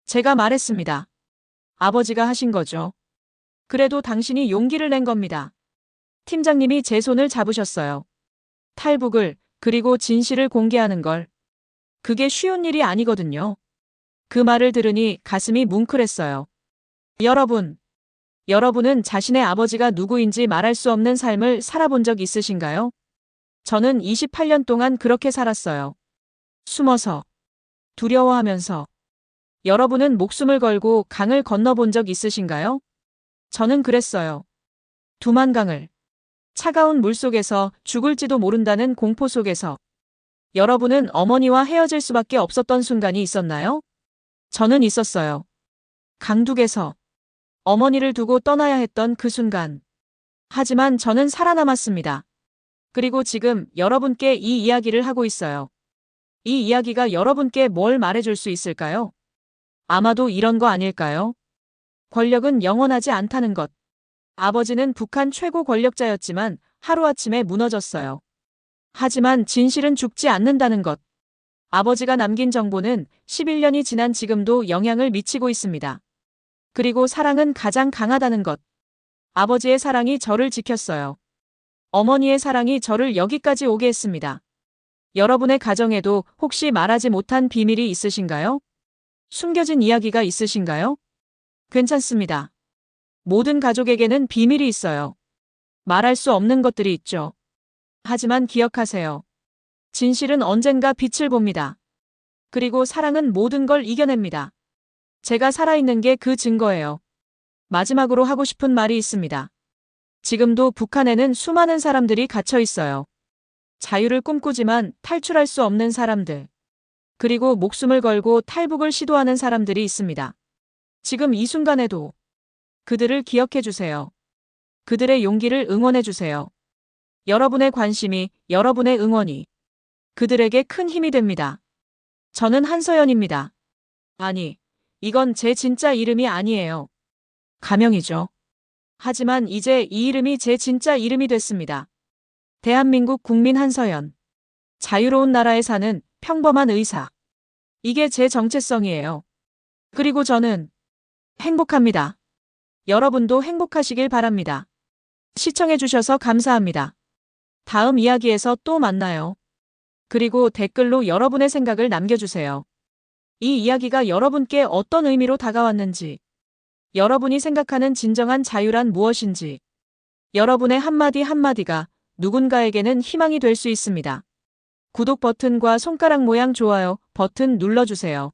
제가 말했습니다. 아버지가 하신 거죠. 그래도 당신이 용기를 낸 겁니다. 팀장님이 제 손을 잡으셨어요. 탈북을, 그리고 진실을 공개하는 걸. 그게 쉬운 일이 아니거든요. 그 말을 들으니 가슴이 뭉클했어요. 여러분은 자신의 아버지가 누구인지 말할 수 없는 삶을 살아본 적 있으신가요? 저는 28년 동안 그렇게 살았어요. 숨어서, 두려워하면서. 여러분은 목숨을 걸고 강을 건너본 적 있으신가요? 저는 그랬어요. 두만강을. 차가운 물속에서 죽을지도 모른다는 공포 속에서. 여러분은 어머니와 헤어질 수밖에 없었던 순간이 있었나요? 저는 있었어요. 강둑에서. 어머니를 두고 떠나야 했던 그 순간. 하지만 저는 살아남았습니다. 그리고 지금 여러분께 이 이야기를 하고 있어요. 이 이야기가 여러분께 뭘 말해줄 수 있을까요? 아마도 이런 거 아닐까요? 권력은 영원하지 않다는 것. 아버지는 북한 최고 권력자였지만 하루아침에 무너졌어요. 하지만 진실은 죽지 않는다는 것. 아버지가 남긴 정보는 11년이 지난 지금도 영향을 미치고 있습니다. 그리고 사랑은 가장 강하다는 것. 아버지의 사랑이 저를 지켰어요. 어머니의 사랑이 저를 여기까지 오게 했습니다. 여러분의 가정에도 혹시 말하지 못한 비밀이 있으신가요? 숨겨진 이야기가 있으신가요? 괜찮습니다. 모든 가족에게는 비밀이 있어요. 말할 수 없는 것들이 있죠. 하지만 기억하세요. 진실은 언젠가 빛을 봅니다. 그리고 사랑은 모든 걸 이겨냅니다. 제가 살아있는 게 그 증거예요. 마지막으로 하고 싶은 말이 있습니다. 지금도 북한에는 수많은 사람들이 갇혀 있어요. 자유를 꿈꾸지만 탈출할 수 없는 사람들. 그리고 목숨을 걸고 탈북을 시도하는 사람들이 있습니다. 지금 이 순간에도 그들을 기억해 주세요. 그들의 용기를 응원해 주세요. 여러분의 관심이, 여러분의 응원이 그들에게 큰 힘이 됩니다. 저는 한서연입니다. 아니, 이건 제 진짜 이름이 아니에요. 가명이죠. 하지만 이제 이 이름이 제 진짜 이름이 됐습니다. 대한민국 국민 한서연. 자유로운 나라에 사는 평범한 의사. 이게 제 정체성이에요. 그리고 저는 행복합니다. 여러분도 행복하시길 바랍니다. 시청해주셔서 감사합니다. 다음 이야기에서 또 만나요. 그리고 댓글로 여러분의 생각을 남겨주세요. 이 이야기가 여러분께 어떤 의미로 다가왔는지, 여러분이 생각하는 진정한 자유란 무엇인지, 여러분의 한마디 한마디가 누군가에게는 희망이 될 수 있습니다. 구독 버튼과 손가락 모양 좋아요 버튼 눌러주세요.